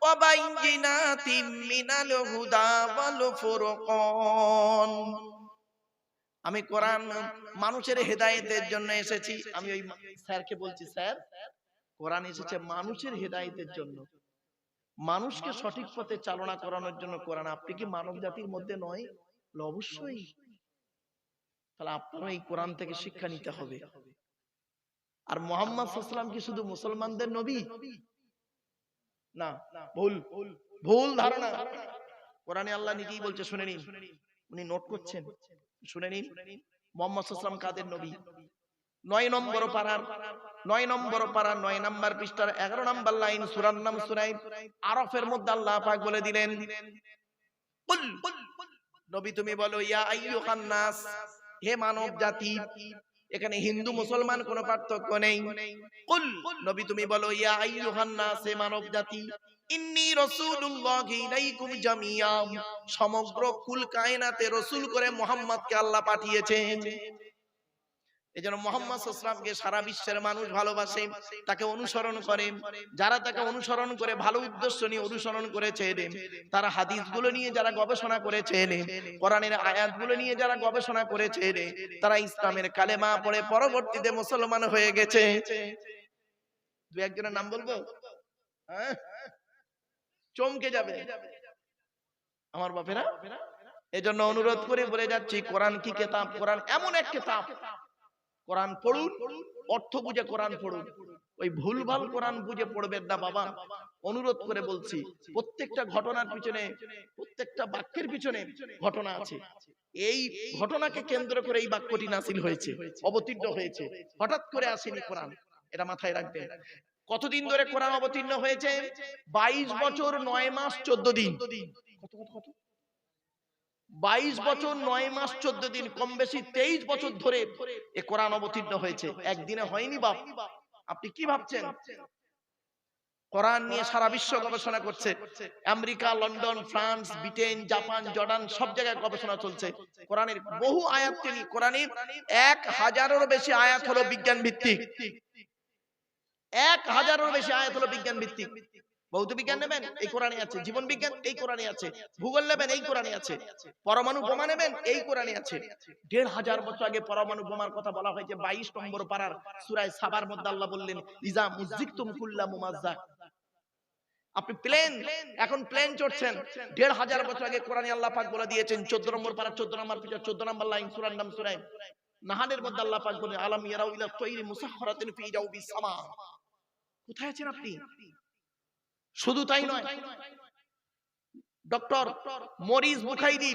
ওয়া বাইয়িনাতিম মিনাল হুদা ওয়াল ফুরকান। আমি কোরআন মানুষের হেদায়েতের জন্য এসেছি। আমি ওই স্যারকে বলছি, স্যার কোরআন এসেছে মানুষের হেদায়েতের জন্য, মানুষকে সঠিক পথে চালনা করানোর জন্য কোরআন। আপনি কি মানব জাতির মধ্যে নয়? অবশ্যই। তাহলে আপনারা এই কোরআন থেকে শিক্ষা নিতে হবে। আর মুহাম্মদ সাল্লাল্লাহু আলাইহি ওয়াসাল্লাম কি শুধু মুসলমানদের নবী? না, ভুল ভুল ধারণা। কোরআনে আল্লাহ নিজেই বলছে, শুনে নিন, উনি নোট করছেন, শুনে নিন। মুহাম্মদ সাল্লাল্লাহু আলাইহি ওয়াসাল্লাম কাদের নবী? 9 নম্বর পারার 9 নম্বর পারা 9 নম্বর পৃষ্ঠার 11 নম্বর লাইন, সূরার নাম সূরা আরাফের মধ্যে আল্লাহ পাক বলে দিলেন, কুল, নবী তুমি বলো, ইয়া আইয়ুহান নাস, হে মানব জাতি। এখানে হিন্দু মুসলমান কোনো পার্থক্য নেই। কুল, নবী তুমি বলো, ইয়া আইয়ুহান নাস, হে মানব জাতি, ইন্নী রাসূলুল্লাহি ইলাইকুম জামিয়া, সমগ্র কুল কায়নাতে রাসূল করে মুহাম্মদকে আল্লাহ পাঠিয়েছেন। এজন্য মুহাম্মদ সাল্লাল্লাহু আলাইহি ওয়াসাল্লামকে সারা বিশ্বের মানুষ ভালোবাসে, তাকে অনুসরণ করে। যারা তাকে অনুসরণ করে ভালো উদ্দেশ্য নিয়ে অনুসরণ করেছে, তারা হাদিসগুলো নিয়ে যারা গবেষণা করেছে, কোরআনের আয়াতগুলো নিয়ে যারা গবেষণা করেছে, তারা ইসলামের কালেমা পড়ে পরবর্তীতে মুসলমান হয়ে গেছে। দুই একজনের নাম বলবো, হ্যাঁ, চমকে যাবে আমার বাপেরা। এজন্য অনুরোধ করে বলে যাচ্ছি, কোরআন কি কিতাব, কোরআন এমন এক কিতাব, কোরআন পড়ুন, অর্থ বুঝে কোরআন পড়ুন, ওই ভুলভাল কোরআন বুঝে পড়বেন না বাবা। অনুরোধ করে বলছি, প্রত্যেকটা ঘটনার পিছনে, প্রত্যেকটা বাক্যের পিছনে ঘটনা আছে। এই ঘটনাকে কেন্দ্র করে এই বাক্যটি নাযিল হয়েছে, অবতীর্ণ হয়েছে, হঠাৎ করে আসেনি কোরআন, এটা মাথায় রাখবেন। কতদিন ধরে কোরআন অবতীর্ণ হয়েছে? 22 বছর 9 মাস 14 দিন। কত কত কত 22 বছর 9 মাস 14 দিন, কম বেশি 23 বছর ধরে এই কোরআন অবতীর্ণ হয়েছে। একদিনে হয়নি বাপ। আপনি কি ভাবছেন? কোরআন নিয়ে সারা বিশ্ব গবেষণা করছে। America, London, France, Britain, Japan, Jordan, সব জায়গায় গবেষণা চলছে। কোরআনের বহু আয়াত তিনি, কোরআনের 1000-এরও বেশি আয়াত হলো বিজ্ঞান ভিত্তিক। 1000-এরও বেশি আয়াত হলো বিজ্ঞান ভিত্তিক। ভৌত বিজ্ঞান নেবেন, এই কোরআনে আছে। জীবন বিজ্ঞান, এই কোরআনে আছে। ভূগোল নেবেন, এই কোরআনে আছে। পরমাণু বোমা নেবেন, এই কোরআনে আছে। 1500 বছর আগে পরমাণু বোমার কথা বলা হয়েছে 22 নম্বর পারার সূরা সাবার মধ্যে। আল্লাহ বললেন, ইজা মুযিকতুম কুল্লা মুমাজ্জাক। আপনি প্লেন, এখন প্লেন চড়ছেন, 1500 বছর আগে কোরআনে আল্লাহ পাক বলে দিয়েছেন। 14 নম্বর পারা 14 নম্বর পৃষ্ঠা 14 নম্বর লাইন, সূরার নাম সূরা নাহলের মধ্যে আল্লাহ পাক বলেন, আলাম ইয়ারাউ ইলা তায়রি মুসাখখারাতিন ফি জাওবিস সামা। কোথায় আছেন আপনি? শুধু তাই নয়, ডক্টর মরিস বুখাইরি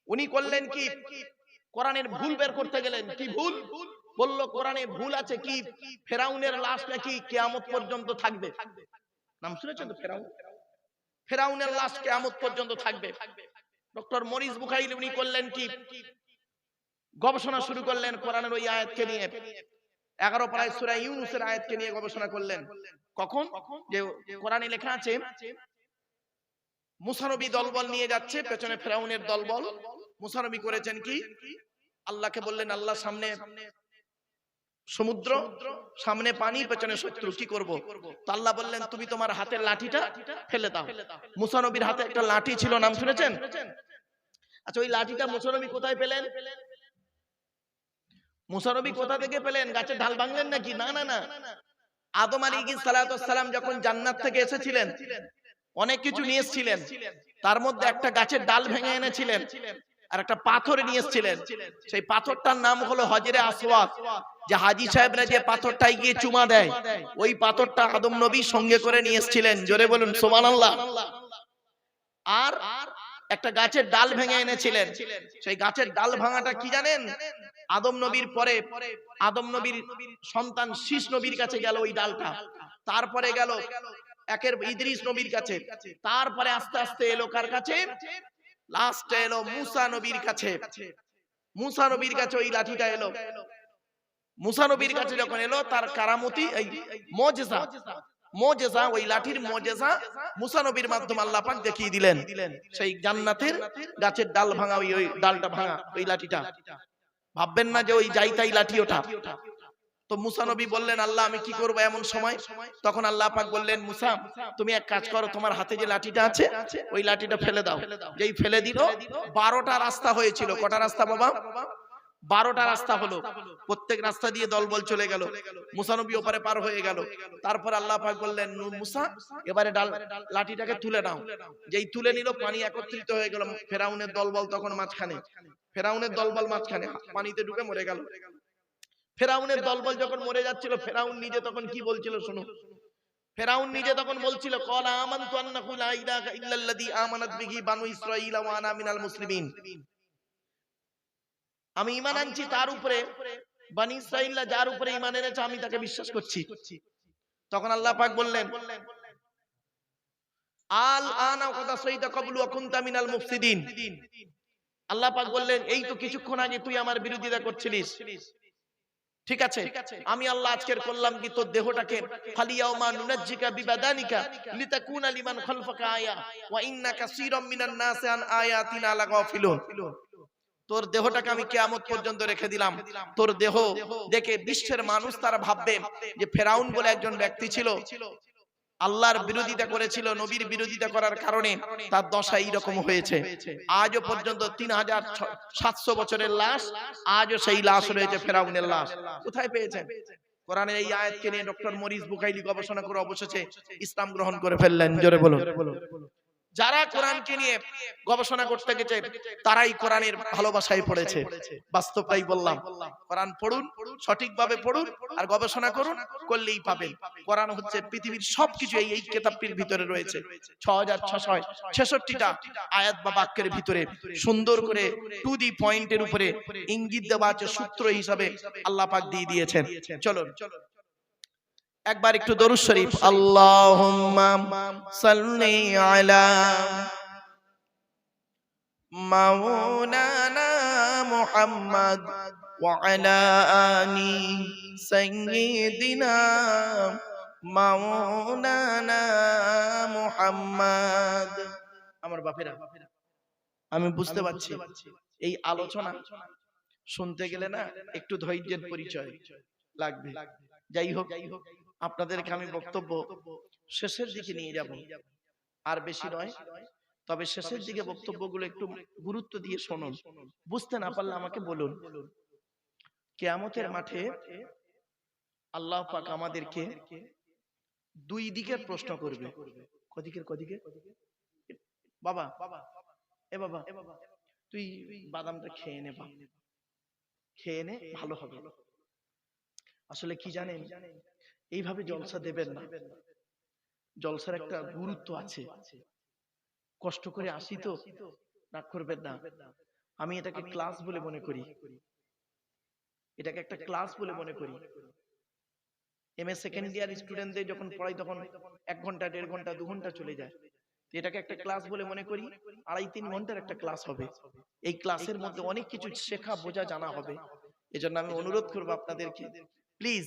উনি করলেন কি, কোরআনের ভুল বের করতে গেলেন। কি ভুল? বলল কোরআনে ভুল আছে কি, ফেরাউনের লাশ নাকি কিয়ামত পর্যন্ত থাকবে। নাম শুনেছেন তো ফেরাউন? ফেরাউনের লাশ কিয়ামত পর্যন্ত থাকবে। ডক্টর মরিস বুখাইরি উনি করলেন কি, গবেষণা শুরু করলেন কোরআনের ওই আয়াতকে নিয়ে। 11 পারায় সূরা ইউনূসের আয়াতকে নিয়ে গবেষণা করলেন। কখন? যে কোরআনে লেখা আছে, মুসা নবী দলবল নিয়ে যাচ্ছে, পেছনে ফেরাউনের দলবল। মুসা নবী করেছেন কি, আল্লাহকে বললেন, আল্লাহ সামনে সমুদ্র, সামনে পানি, পেছনে শত্রু, কি করব? তো আল্লাহ বললেন, তুমি তোমার হাতের লাঠিটা ফেলে দাও। মুসা নবীর হাতে একটা লাঠি ছিল, নাম শুনেছেন? আচ্ছা, ওই লাঠিটা মুসা নবী কোথায় পেলেন? মুসা নবী কোথা থেকে পেলেন? গাছের ঢাল ভাঙলেন নাকি? না না না, আদম আলাইহিস সালাম যখন জান্নাত থেকে এসেছিলেন, অনেক কিছু নিয়ে এসেছিলেন। তার মধ্যে একটা গাছের ডাল ভেঙে এনেছিলেন, আর একটা পাথর নিয়ে এসেছিলেন। সেই পাথরটার নাম হলো হজরে আসওয়াদ। যে হাজী সাহেবরা যে পাথরটায় গিয়ে চুমা দেয়, ওই পাথরটা আদম নবী সঙ্গে করে নিয়ে এসেছিলেন। জোরে বলুন সুবহানাল্লাহ। আর একটা গাছের ডাল ভেঙে এনেছিলেন। সেই গাছের ডাল ভাঙাটা কি জানেন? আদম নবীর পরে আদম নবীর সন্তান শীষ নবীর কাছে গেল ওই ডালটা, তারপরে গেল একের ইদ্রিস নবীর কাছে, তারপরে আস্তে আস্তে এলো কার কাছে? লাস্টে এলো মুসা নবীর কাছে। মুসা নবীর কাছে ওই লাঠিটা এলো। মুসা নবীর কাছে যখন এলো, তার কারামতি, এই মুজিজা, ওই লাঠির মুজিজা মুসা নবীর মাধ্যমে আল্লাহ পাক দেখিয়ে দিলেন। সেই জান্নাতের গাছের ডাল ভাঙা, ওই ডালটা ভাঙা, ওই লাঠিটা। ভাববেন না যে ওই যাইতাই লাঠি ওটা। তো মুসা নবী বললেন, আল্লাহ আমি কি করব এমন সময়? তখন আল্লাহ পাক বললেন, মুসা তুমি এক কাজ করো, তোমার হাতে যে লাঠিটা আছে ওই লাঠিটা ফেলে দাও। যেই ফেলে দিল, 12টা রাস্তা হয়েছিল। কটা রাস্তা বাবা? 12টা রাস্তা হলো। প্রত্যেক রাস্তা দিয়ে দলবল চলে গেল। মুসা নবী ওপারে পার হয়ে গেল। তারপর আল্লাহ পাক বললেন, মুসা এবারে লাঠিটাকে তুলে নাও। যেই তুলে নিল, পানি একত্রিত হয়ে গেল। ফেরাউনের দলবল তখন মাঝখানে, ফেরাউনের দলবল মাঝখানে, পানিতে ঢুকে মরে গেল। ফেরাউনের দলবল যখন মরে যাচ্ছিল, ফেরাউন নিজে তখন কি বলছিল শুনো। ফেরাউন নিজে তখন বলছিল, ক্বালা আমানতু আন্নাহু লা ইলাহা ইল্লাল্লাযী আমানাত বিহি বানু ইসরাঈল ওয়া আনা মিনাল মুসলিমিন। আমি ঈমান আনছি তার উপরে বনি ইসরাঈলরা যার উপরে ঈমান এনেছে আমি তাকে বিশ্বাস করছি। তখন আল্লাহ পাক বললেন, আল আনা ওয়া আসাইতা ক্বাবলু ওয়া কুনতা মিনাল মুফসিদিন। আল্লাহ পাক বললেন, এই তো কিছুক্ষণ আগে তুই আমার বিরোধিতা করছিলিস, ঠিক আছে, আমি আল্লাহ আজকের করলাম কি তোর দেহটাকে ফালিয়াউমা নুনাজ্জিকা বিবাদানিকা লিতাকুনা লিমান খালফাকা আয়া ওয়া ইন্না কাসীরাম মিনান নাসি আন আয়াতিনা লাগাফিলুন। তোর দেহটাকে আমি কিয়ামত পর্যন্ত রেখে দিলাম। তোর দেহ দেখে বিশ্বের মানুষ তারা ভাববে যে ফেরাউন বলে একজন ব্যক্তি ছিল, আল্লাহর বিরোধিতা করেছিল, নবীর বিরোধিতা করার কারণে তার দশা এইরকম হয়েছে। আজও পর্যন্ত 3700 বছরের লাশ, আজও সেই লাশ রয়েছে, ফেরাউনের লাশ। কোথায় পেয়েছেন? কোরআনের এই আয়াতকে নিয়ে ডক্টর মরিস বুখাইলি গবেষণা করে অবশেষে ইসলাম গ্রহণ করে ফেললেন। জোরে বলুন। যারা কোরআনকে নিয়ে গবেষণা করতে গেছে তারাই কোরআনের ভালোবাসায় পড়েছে। বাস্তবটাই বললাম। কোরআন পড়ুন, সঠিকভাবে পড়ুন আর গবেষণা করুন, করলেই পাবেন। কোরআন হচ্ছে পৃথিবীর সবকিছু এই কিতাবটির ভিতরে রয়েছে। 6666টা আয়াত বা বাক্যের ভিতরে সুন্দর করে টু দি পয়েন্টের উপরে ইঙ্গিত দেওয়া আছে, সূত্র হিসাবে আল্লাহ পাক দিয়ে দিয়েছেন। চলুন একবার একটু দরুদ শরীফ, আল্লাহুম্মা সাল্লি আলা মাওলানা মুহাম্মদ ওয়া আলা আলি সাইয়্যিদিনা মাওলানা মুহাম্মদ। আমার বাপেরা, আমি বুঝতে পারছি এই আলোচনা শুনতে গেলে না একটু ধৈর্যের পরিচয় লাগবে। যাই হোক, আপনাদেরকে আমি বক্তব্য শেষের দিকে নিয়ে যাব, আর বেশি নয়, তবে শেষের দিকে বক্তব্যগুলো একটু গুরুত্ব দিয়ে শুনুন। বুঝতে না পারলে আমাকে বলুন। কিয়ামতের মাঠে আল্লাহ পাক আমাদেরকে দুই দিকের প্রশ্ন করবে। কদিকে? বাবা, এ বাবা, তুই বাদামটা খেয়ে নে, খেয়ে নে, ভালো হবে। আসলে কি জানেন, এইভাবে জলসা দেবেন না। জলসার একটা গুরুত্ব আছে। কষ্ট করে আসি তো, রাগ করবেন না। আমি এটাকে ক্লাস বলে মনে করি, এটাকে একটা ক্লাস বলে মনে করি। এমএ সেকেন্ড ইয়ার স্টুডেন্টদের যখন পড়াই তখন 1 ঘন্টা, 1.5 ঘন্টা, 2 ঘন্টা চলে যায়। এটাকে একটা ক্লাস বলে মনে করি। 2.5-3 ঘন্টার একটা ক্লাস হবে। এই ক্লাসের মধ্যে অনেক কিছু শেখা, বোঝা, জানা হবে। এজন্য আমি অনুরোধ করব আপনাদেরকে, প্লিজ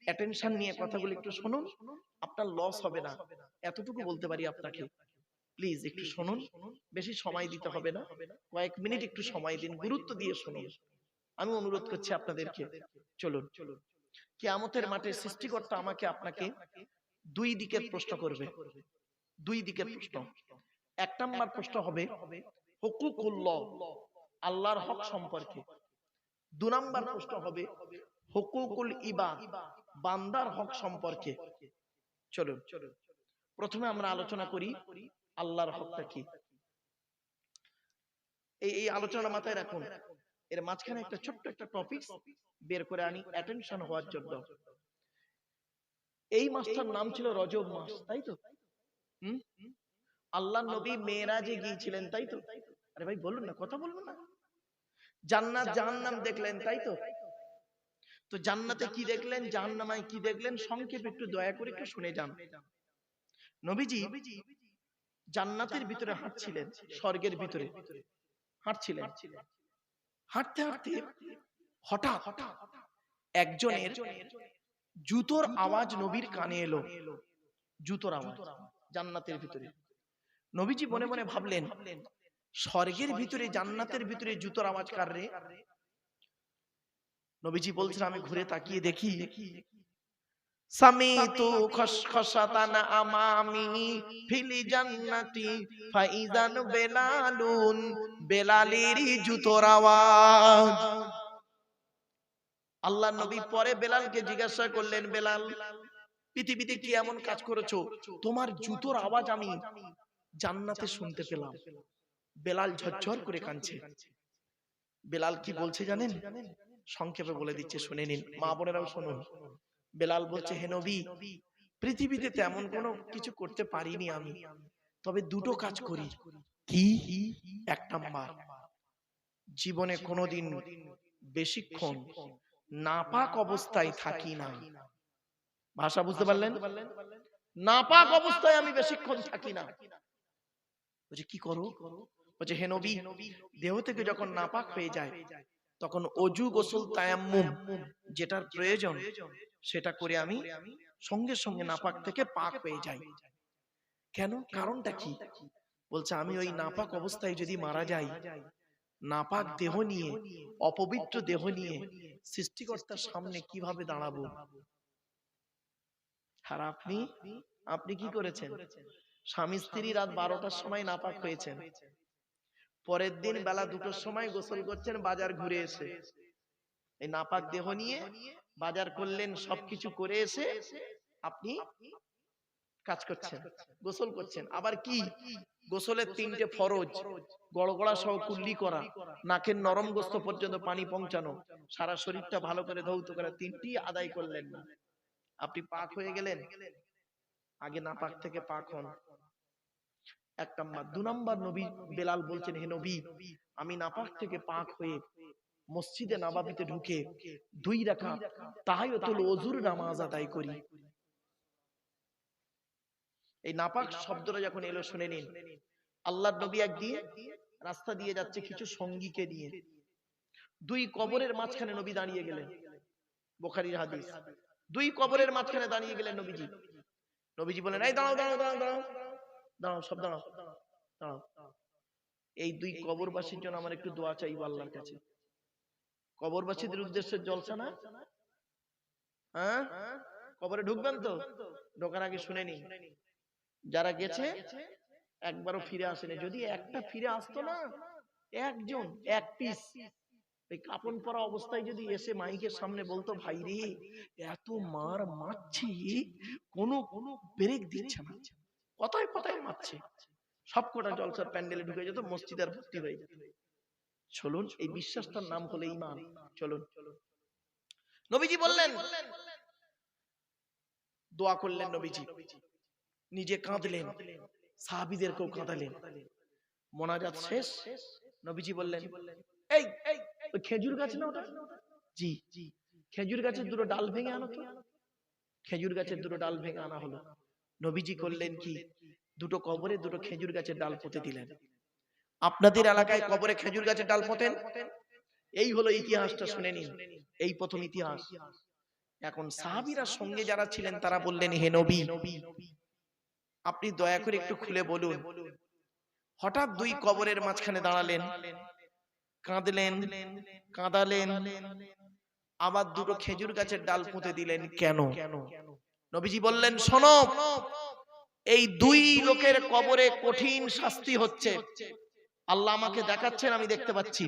অ্যাটেনশন নিয়ে কথাগুলো একটু শুনুন, আপনার লস হবে না, এতটুকু বলতে পারি আপনাকে। প্লিজ একটু শুনুন, বেশি সময় দিতে হবে না, কয়েক মিনিট একটু সময় দিন, গুরুত্ব দিয়ে শুনুন, আমি অনুরোধ করছি আপনাদেরকে। চলুন, কিয়ামতের মাঠে সৃষ্টিকর্তা আমাকে আপনাকে দুই দিকের প্রশ্ন করবে। দুই দিকের প্রশ্ন। 1 নাম্বার প্রশ্ন হবে হুকুকুল্লাহ, আল্লাহর হক সম্পর্কে। 2 নাম্বার প্রশ্ন হবে হুকুকুল ইবাদ, বান্দার হক সম্পর্কে। চলুন প্রথমে আমরা আলোচনা করি আল্লাহর হকটা কি। এই আলোচনা মাথায় রাখুন। এর মাঝখানে একটা ছোট্ট একটা টপিক বের করে আনি অ্যাটেনশন হওয়ার জন্য। এই মাসটার নাম ছিল রজব মাস, তাই তো? আল্লাহ নবী মেরাজে গিয়েছিলেন, তাই তো? আরে ভাই বলুন না, কথা বলবেন না। জান্নাত জাহান্নাম দেখলেন, তাই তো? তো জান্নাতে কি দেখলেন, জাহান্নামায় কি দেখলেন, সংক্ষেপে একটু দয়া করে একটু শুনে যান। নবীজি জান্নাতের ভিতরে হাঁটছিলেন, স্বর্গের ভিতরে হাঁটছিলেন। হাঁটতে হাঁটতে হঠাৎ একজনের জুতোর আওয়াজ নবীর কানে এলো। জুতোর আওয়াজ জান্নাতের ভিতরে। নবীজি মনে মনে ভাবলেন, স্বর্গের ভিতরে, জান্নাতের ভিতরে জুতোর আওয়াজ কার রে? নবীজি বলছেন, আমি ঘুরে তাকিয়ে দেখি, সামিতু খসখসাতান আমামি ফিল জান্নাতি ফাইজান বেলালুন, বেলালেরই জুতোর আওয়াজ। আল্লাহ নবী পরে বেলালকে জিজ্ঞাসা করলেন, বেলাল, পৃথিবীতে কি এমন কাজ করেছো তোমার জুতোর আওয়াজ আমি জান্নাতে শুনতে পেলাম? বেলাল ঝরঝর করে কাঁদছে। বেলাল কি বলছে জানেন? সংক্ষেপে বলে দিচ্ছে, শুনে নিন, মা বোনেরাও শুনুন। বেলাল বলছে, হে নবী, পৃথিবীতে তেমন কোনো কিছু করতে পারিনি আমি, তবে 2টো কাজ করি। কি? 1 নাম্বার, জীবনে কোনোদিন বেশিক্ষণ নাপাক অবস্থায় থাকি না। ভাষা বুঝতে পারলেন? নাপাক অবস্থায় আমি বেশিক্ষণ থাকি না। বলছে কি করো? বলছে হে নবী, দেহ থেকে যখন নাপাক হয়ে যায় তখন অজু গোসল তায়াম্মুম যেটার প্রয়োজন সেটা করে আমি সঙ্গে সঙ্গে নাপাক থেকে পাক হয়ে যাই। কেন? কারণটা কি? বলছে আমি ওই নাপাক অবস্থায় যদি মারা যাই, নাপাক দেহ নিয়ে, অপবিত্র দেহ নিয়ে সৃষ্টিকর্তার সামনে কিভাবে দাঁড়াবো? আর আপনি কি করেছেন? স্বামী স্ত্রী রাত 12টার সময় নাপাক হয়েছেন, পরের দিন বেলা 2টোর সময় গোসল করছেন বাজার ঘুরে এসে, এই নাপাক দেহ নিয়ে বাজার করলেন, সবকিছু করে এসে আপনি কাজ করছেন, গোসল করছেন। আবার কি? গোসলের 3টে ফরজ, গড়গড়া সহ কুল্লি করা, নাকের নরম গোস্ত পর্যন্ত পানি পৌঁছানো, সারা শরীরটা ভালো করে ধৌত করা, 3টি আদায় করলেন না। আপনি পাক হয়ে গেলেন। আগে নাপাক থেকে পাক হন, 1 নাম্বার। 2 নাম্বার, নবী বেলাল বলছেন হে নবী, আমি নাপাক থেকে পাক হয়ে মসজিদে নববীতে ঢুকে 2 রাকাত তাহিয়াতুল ওযুর নামাজ আদায় করি। এই নাপাক শব্দটা যখন এলো শুনে নিন। আল্লাহর নবী একদিন রাস্তা দিয়ে যাচ্ছে কিছু সঙ্গীকে নিয়ে, 2 কবরের মাঝখানে নবী দাঁড়িয়ে গেলেন। বুখারীর হাদিস। 2 কবরের মাঝখানে দাঁড়িয়ে গেলেন নবীজি। নবীজি বলেন এই দাঁড়াও দাঁড়াও দাঁড়াও দাঁড়াও দাঁড়াও, সব দাঁড়াও দাঁড়াও। এই 2 কবরবাসীর জন্য আমার একটু দোয়া চাইবো আল্লাহর কাছে। কবরবাসীদের উদ্দেশ্যে জলসা না? হ্যাঁ, কবরে ঢুকবেন তো? ঢোকার আগে শুনে নিন, যারা গেছে একবারও ফিরে আসেনি, যদি একটা ফিরে আসতো না, একজন এক পিস এই কাপন পরা অবস্থায় যদি এসে মাইকের সামনে বলতো ভাই রে এত মার মারছি, কোনো ব্রেক দিচ্ছে না, কথায় কথায় মারছে, সবকটা জলসার প্যান্ডেলে ঢুকে যেত, মসজিদের ভর্তি হয়ে যেত। চলুন, এই বিশ্বাসটার নাম হলো ঈমান। চলুন, নবীজি বললেন, দোয়া করলেন নবীজি, নিজে কাঁদলেন, সাহাবীদেরকেও কাঁদালেন। মোনাজাত শেষ, নবীজি বললেন এই ওই খেজুর গাছ না ওটা? জি, খেজুর গাছের 2টো ডাল ভেঙে আনো তো। খেজুর গাছের 2টো ডাল ভেঙে আনা হলো। নবীজি করলেন কি, 2টো কবরে 2টো খেজুর গাছের ডাল পুঁতে দিলেন। আপনাদের এলাকায় কবরে খেজুর গাছের ডাল পোঁতেন? এই হলো ইতিহাসটা, শুনে নিন, এই প্রথম ইতিহাস। এখন সাহাবীরা সঙ্গে যারা ছিলেন তারা বললেন হে নবী, আপনি দয়া করে একটু খুলে বলুন, হঠাৎ 2 কবরের মাঝখানে দাঁড়ালেন, কাঁদলেন, কাঁদালেন, আবার 2টো খেজুর গাছের ডাল পুঁতে দিলেন কেন? নবীজি বললেন শোনো, এই 2 লোকের কবরে কঠিন শাস্তি হচ্ছে, আল্লাহ আমাকে দেখাচ্ছেন, আমি দেখতে পাচ্ছি।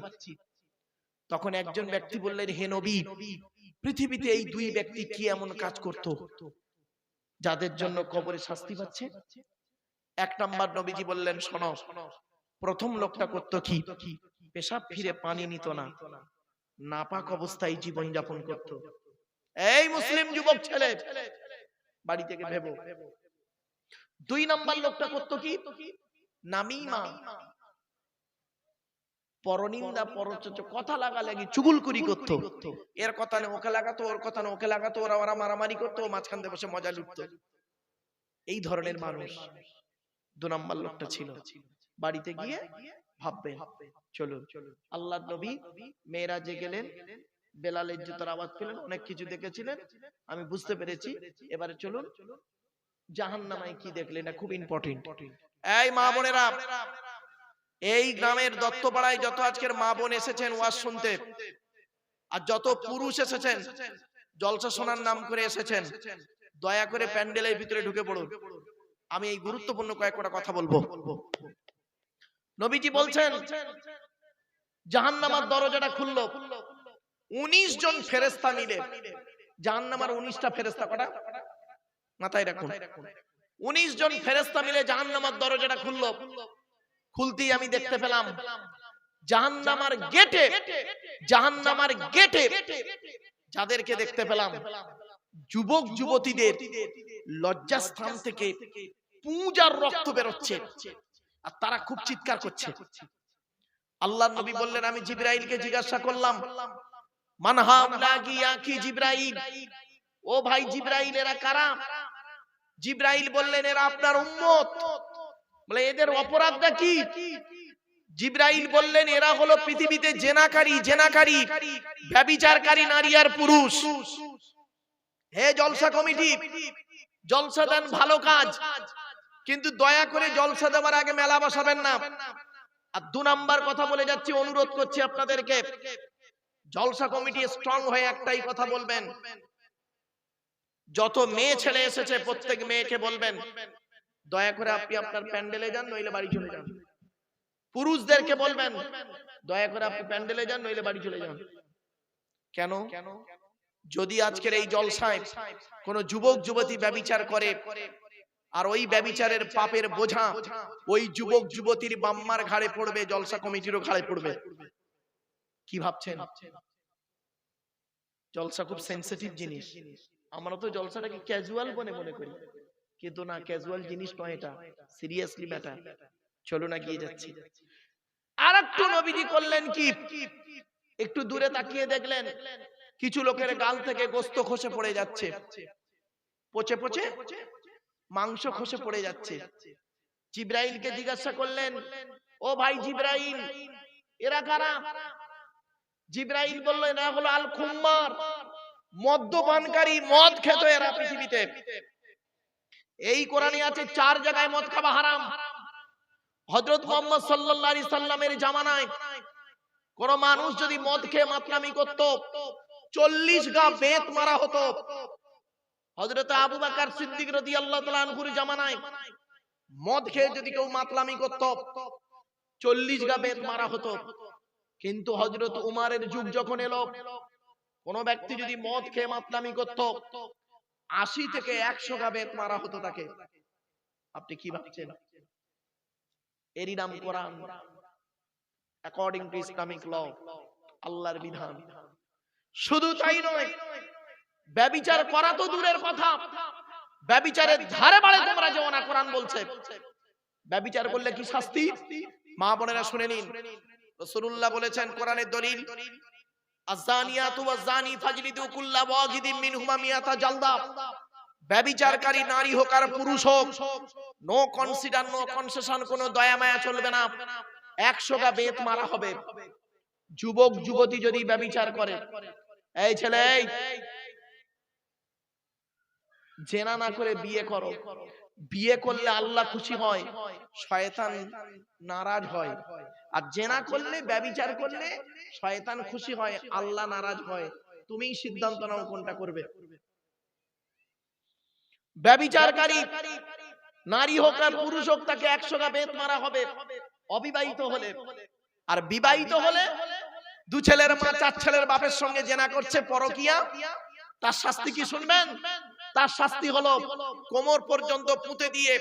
তখন একজন ব্যক্তি বললেন হে নবী, পৃথিবীতে এই 2 ব্যক্তি কি এমন কাজ করত যাদের জন্য কবরে শাস্তি পাচ্ছে? 1 নাম্বার, নবীজি বললেন শোনো, প্রথম লোকটা করত কি, পেশাব ফিরে পানি নিত না, নাপাক অবস্থায় জীবন যাপন করত। এই মুসলিম যুবক ছেলে, বাড়ি থেকে ভেবো। 2 নাম্বার লোকটা করত কি, নামিমা, পরনিন্দা, পরচর্চা, কথা লাগালাগি, চুগলখড়ি করত। এর কথা না ওকে লাগাতো, ওর কথা না ওকে লাগাতো, ওরা মারামারি করতো, মাঝখান দিয়ে বসে মজা লুটতো। এই ধরনের মানুষ 2 নাম্বার লোকটা ছিল। বাড়িতে গিয়ে ভাববেন। চলুন, আল্লাহর নবী মেরাজে গেলেন, বেলালের জুতার আওয়াজ পেলেন, অনেক কিছু দেখেছিলেন, আমি বুঝতে পেরেছি। এবারে চলুন, জাহান্নামায় কি দেখলেন, এটা খুব ইম্পর্টেন্ট। এই মা বোনেরা, এই গ্রামের দত্তপাড়ায় যত আজকের মা বোন এসেছেন ওয়াজ শুনতে, আর যত পুরুষ এসেছেন জলসা শোনার নাম করে এসেছেন, দয়া করে প্যান্ডেলের ভিতরে ঢুকে পড়ুন। আমি এই গুরুত্বপূর্ণ কয়েকটা কথা বলবো। নবীজি বলছেন জাহান্নামের দরজাটা খুললো, 19 জন ফেরেশতা মিলে, জাহান্নামের 19টা ফেরেশতা, কটা মাথায় রাখুন, 19 জন ফেরেশতা মিলে জাহান্নামের দরজাটা খুললো। খুলতেই আমি দেখতে পেলাম জাহান্নামের গেটে যাদেরকে দেখতে পেলাম, যুবক যুবতীদের লজ্জাস্থান থেকে পুঁজ আর রক্ত বেরোচ্ছে, আর তারা খুব চিৎকার করছে। আল্লাহর নবী বললেন, আমি জিবরাইলকে জিজ্ঞাসা করলাম, মান হাউলাকি ইয়া কি জিবরাইল, ও ভাই জিবরাইল এরা কারা? জিবরাইল বললেন এরা আপনার উম্মত। বলে এদের অপরাধটা কি? জিবরাইল বললেন এরা হলো পৃথিবীতে জেনাকারী ব্যভিচারকারী নারী আর পুরুষ। হে জলসা কমিটি, জলসা দেন ভালো কাজ, কিন্তু দয়া করে জলসা দেওয়ার আগে মেলা বসাবেন না। আর 2 নাম্বার কথা বলে যাচ্ছি, অনুরোধ করছি আপনাদেরকে, জলসা কমিটি স্ট্রং হয়ে একটাই কথা বলবেন, যত মেয়ে ছেলে এসেছে প্রত্যেক মেয়েকে বলবেন দয়া করে আপনি আপনার প্যান্ডেলে যান, নইলে বাড়ি চলে যান। পুরুষদেরকে বলবেন দয়া করে আপনি প্যান্ডেলে যান, নইলে বাড়ি চলে যান। কেন? যদি আজকের এই জলসায় কোন যুবক যুবতী ব্যভিচার করে, আর ওই ব্যভিচারের পাপের বোঝা ওই যুবক যুবতীর বাম্মার ঘাড়ে পড়বে, জলসা কমিটিরও ঘাড়ে পড়বে। কি ভাবছেন? জলসা খুব সেনসিটিভ জিনিস। আমরা তো জলসাটাকে ক্যাজুয়াল মনে করি, কিন্তু না, ক্যাজুয়াল জিনিস নয়, এটা সিরিয়াসলি ম্যাটার। চলো না গিয়ে যাচ্ছি। আর একটু নবীজি করলেন কি, একটু দূরে তাকিয়ে দেখলেন কিছু লোকের গাল থেকে গোশত খসে পড়ে যাচ্ছে, পচে পচে মাংস খসে পড়ে যাচ্ছে। জিবরাইলকে জিজ্ঞাসা করলেন, ও ভাই জিবরাইল এরা কারা? জিবরাইল বলল এরা হলো আল খুম্মার, মদ্যপানকারী, মদ খেত এরা পৃথিবীতে। এই কোরআনে আছে 4 জায়গায় মদ খাওয়া হারাম। হযরত মুহাম্মদ সাল্লাল্লাহু আলাইহি সাল্লামের জামানায় কোন মানুষ যদি মদ খেয়ে মাতলামি করত 40 গা বেত মারা হতো। হযরত আবু বকর সিদ্দিক রাদিয়াল্লাহু তাআলা আনহুর জামানায় মদ খেয়ে যদি কেউ মাতলামি করত 40 গা বেত মারা হতো। কিন্তু হযরত উমারের যুগ যখন এলো, কোন ব্যক্তি যদি মদ খেয়ে মাতলামি করত 80 থেকে 100 গা বেত মারা হতো তাকে। আপনি কি ভাবছেন? এরই নাম কোরআন, অ্যাকর্ডিং টু ইসলামিক ল, আল্লাহর বিধান। শুধু তাই নয়, ব্যভিচার করা তো দূরের কথা, ব্যভিচারের ধারে বাড়ে তোমরা যেও না, কোরআন বলছে। ব্যভিচার করলে কি শাস্তি? মা বোনেরা শুনে নিন, রাসূলুল্লাহ বলেছেন, কোরআনের দলিল, আয-যানিয়াতু ওয়াজ-যানি ফাজলিদু কুল্লা ওয়াহিদিম মিনহুমা মিয়াতা জালদা। ব্যভিচারকারী নারী হোক আর পুরুষ হোক, নো কনসিডার, নো কনসেশন, কোনো দয়া মায়া চলবে না, 100 গা বেত মারা হবে। যুবক যুবতী যদি ব্যভিচার করে, এই ছেলে জেনা না করে বিয়ে করো। বিয়ে করলে আল্লাহ খুশি হয়, শয়তান নারাজ হয়। আর জেনা করলে, ব্যভিচার করলে শয়তান খুশি হয়, আল্লাহ নারাজ হয়। তুমিই সিদ্ধান্ত নাও কোনটা করবে। ব্যভিচারকারী নারী হোক আর পুরুষ হোক, তাকে 100 গা বেত মারা হবে অবিবাহিত হলে। আর বিবাহিত হলে 2 ছেলের মা 4 ছেলের বাপের সঙ্গে জেনা করছে, পরকিয়া, তার শাস্তি কি শুনবেন? তার শাস্তি হলো কোমর পর্যন্ত পুঁতে দিয়ে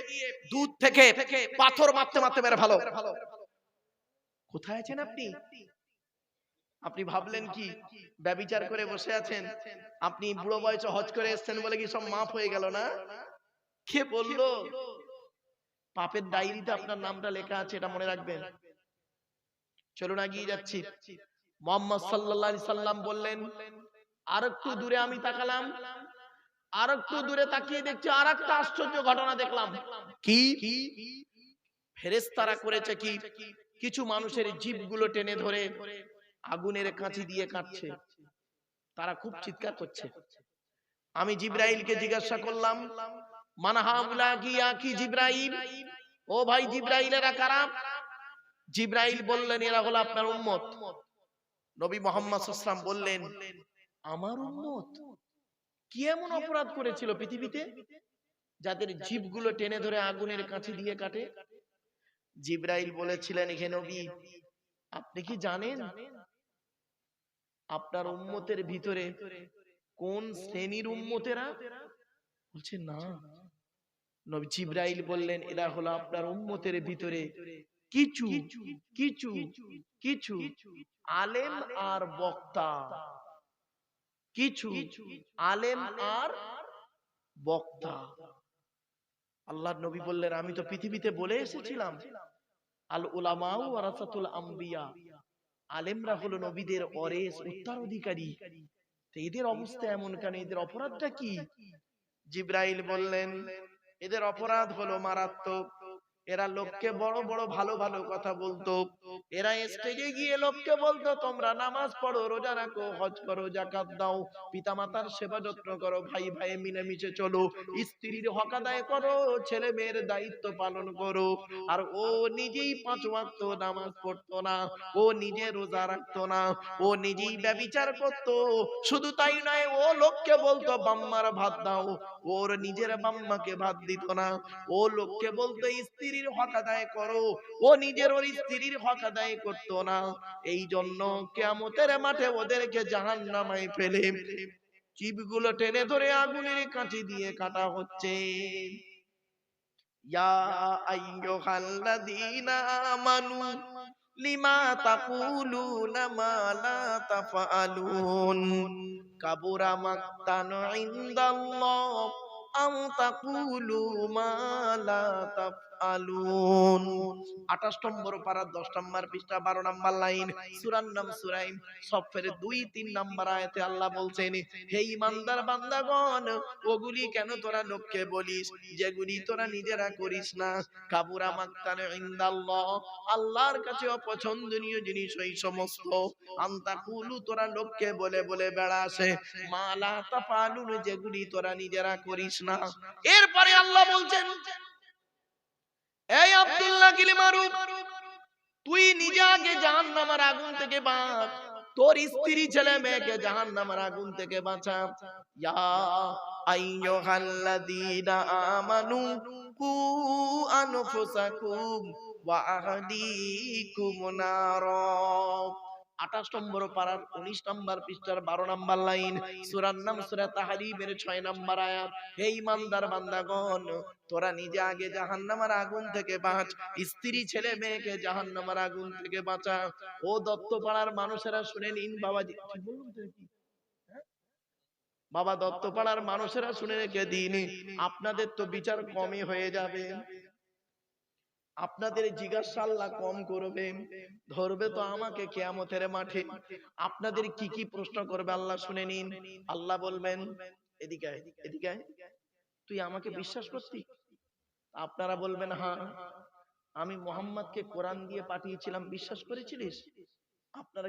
দুধ থেকে পাথর মারতে মারতে মেরে ভালো। কোথায় আছেন আপনি? আপনি ভাবলেন কি ব্যভিচার করে বসে আছেন, আপনি বুড়ো বয়সে হজ করে এসেছেন বলে কি সব মাফ হয়ে গেল না? কে বললো? পাপের ডায়েরিতে আপনার নামটা লেখা আছে, এটা মনে রাখবেন। চলুন এগিয়ে যাচ্ছি। মুহাম্মদ সাল্লাল্লাহু আলাইহি সাল্লাম বললেন, আর একটু দূরে আমি তাকালাম, আর একটু দূরে তাকিয়ে দেখছি আর একটা আশ্চর্য ঘটনা দেখলাম। কি? ফেরেশতারা করেছে কি, কিছু মানুষের জিভগুলো টেনে ধরে আগুনের কাঁচি দিয়ে কাটছে। তারা খুব চিৎকার করছে। আমি জিবরাইলকে জিজ্ঞাসা করলাম, মান হাউলাকি ইয়া কি জিবরাইল, ও ভাই জিবরাইল এরা কারা? জিবরাইল বললেন এরা হলো আপনার উম্মত। নবী মুহাম্মদ সাল্লাল্লাহু আলাইহি ওয়াসাল্লাম বললেন, আমার উম্মত? কি এমন অপরাধ করেছিল পৃথিবীতে যাদের জিভগুলো টেনে ধরে আগুনের কাঁচি দিয়ে কাটে? জিবরাইল বলেছিলেন, হে নবী, আপনি কি জানেন আপনার উম্মতের ভিতরে কোন শ্রেণীর উম্মতেরা? বলছে না। নবী জিবরাইল বললেন, এরা হলো আপনার উম্মতের ভিতরে কিছু কিছু কিছু আলেম আর বক্তা। কিছু আলেম আর বক্তা। আল্লাহর নবী বললেন, আমি তো পৃথিবীতে বলে এসেছিলাম, আল উলামাউ ওয়ারাসাতুল আম্বিয়া, আলেমরা হলো নবীদের ওয়ারিস, উত্তরাধিকারী। তো এদের অবস্থা এমন কেন? এদের অপরাধটা কি? জিবরাইল বললেন, এদের অপরাধ হলো মারাত্মক। এরা লোককে বড় বড় ভালো ভালো কথা বলতো। এরা স্টেজে গিয়ে লোককে বলতো, তোমরা নামাজ পড়ো, রোজা রাখো, হজ করো, যাকাত দাও, পিতামাতার সেবা যত্ন করো, ভাই ভাই মিলেমিশে চলো, স্ত্রীর হক আদায় করো, ছেলে মেয়ের দায়িত্ব পালন করো। আর ও নিজেই 5 ওয়াক্ত নামাজ পড়তো না, ও নিজে রোজা রাখতো না, ও নিজেই ব্যভিচার করতো। শুধু তাই নয়, ও লোককে বলতো বাম্মার ভাত দাও, ওর নিজের বাম্মাকে ভাত দিত না। ও লোককে বলতো স্ত্রীর হক আদায় করো, ও নিজের ওর স্ত্রীর হক আদায় করতো না। এই জন্য কিয়ামতের মাঠে ওদেরকে জাহান্নামায় ফেলে জিভগুলো টেনে ধরে আগুনের কাঁচি দিয়ে কাটা হচ্ছে। ইয়া আইয়ুহাল্লাযীনা আমানু লিমা তাকুলুনা মা লা তাফআলুন কাবুরা মাকতান ইনদাল্লাহ আও তাকুলু মা লা তাফআলুন। 28 নম্বর পারা 10 নম্বর পৃষ্ঠা 12 নম্বর লাইন, সূরার নাম সূরা সফের 2-3 নম্বর আয়াতে আল্লাহ বলছেন, হে ঈমানদার বান্দাগণ, ওগুলি কেন তোরা লোককে বলিস যেগুলি তোরা নিজেরা করিস না? কাবুরা মাকতান ইনদাল্লাহ, আল্লাহর কাছে অপছন্দনীয় জিনিস ওই সমস্ত। আনতাকুলু, তোরা লোককে বলে বলে বেড়াস, মা লা তাফআলুন, যেগুলি তোরা নিজেরা করিস না। এরপরে আল্লাহ বলছেন, এই আব্দুল্লাহ কিলিমারু, তুই নিজে আগে জাহান্নামের আগুন থেকে বাঁচ, তোর স্ত্রী ছেলে মেয়েকে জাহান্নামের আগুন থেকে বাঁচা। ইয়া আইয়ুহাল্লাযীনা আমানু কু আনফুসাকুম ওয়া আহলিকুম নারা। 28 নম্বর পারার 19 নম্বর পৃষ্ঠার 12 নম্বর লাইন, সূরার নাম সূরা তাহরিমের 6 নম্বর আয়াত। হে ঈমানদার বান্দাগণ, তোরা নিজে আগে জাহান্নামের আগুন থেকে বাঁচ, স্ত্রী ছেলে মেয়েকে জাহান্নামের আগুন থেকে বাঁচা। ও দত্তপাড়ার মানুষেরা শুনে নিন, বাবাজি কি বললাম তো কি? হ্যাঁ? বাবা দত্তপাড়ার মানুষেরা শুনে রেখে দিন, আপনাদের তো বিচার কমই হয়ে যাবে। আপনাদের জিজ্ঞাসা আল্লাহ কম করবে, ধরবে তো আমাকে কিয়ামতের মাঠে। আপনাদের কি কি প্রশ্ন করবে আল্লাহ শুনে নিন। আল্লাহ বলবেন, এদিকে আয়, এদিকে আয়, তুই আমাকে বিশ্বাস করতি? আপনারা বলবেন, হ্যাঁ। আমি মুহাম্মদকে কোরআন দিয়ে পাঠিয়েছিলাম, বিশ্বাস করেছিলিস? আপনারা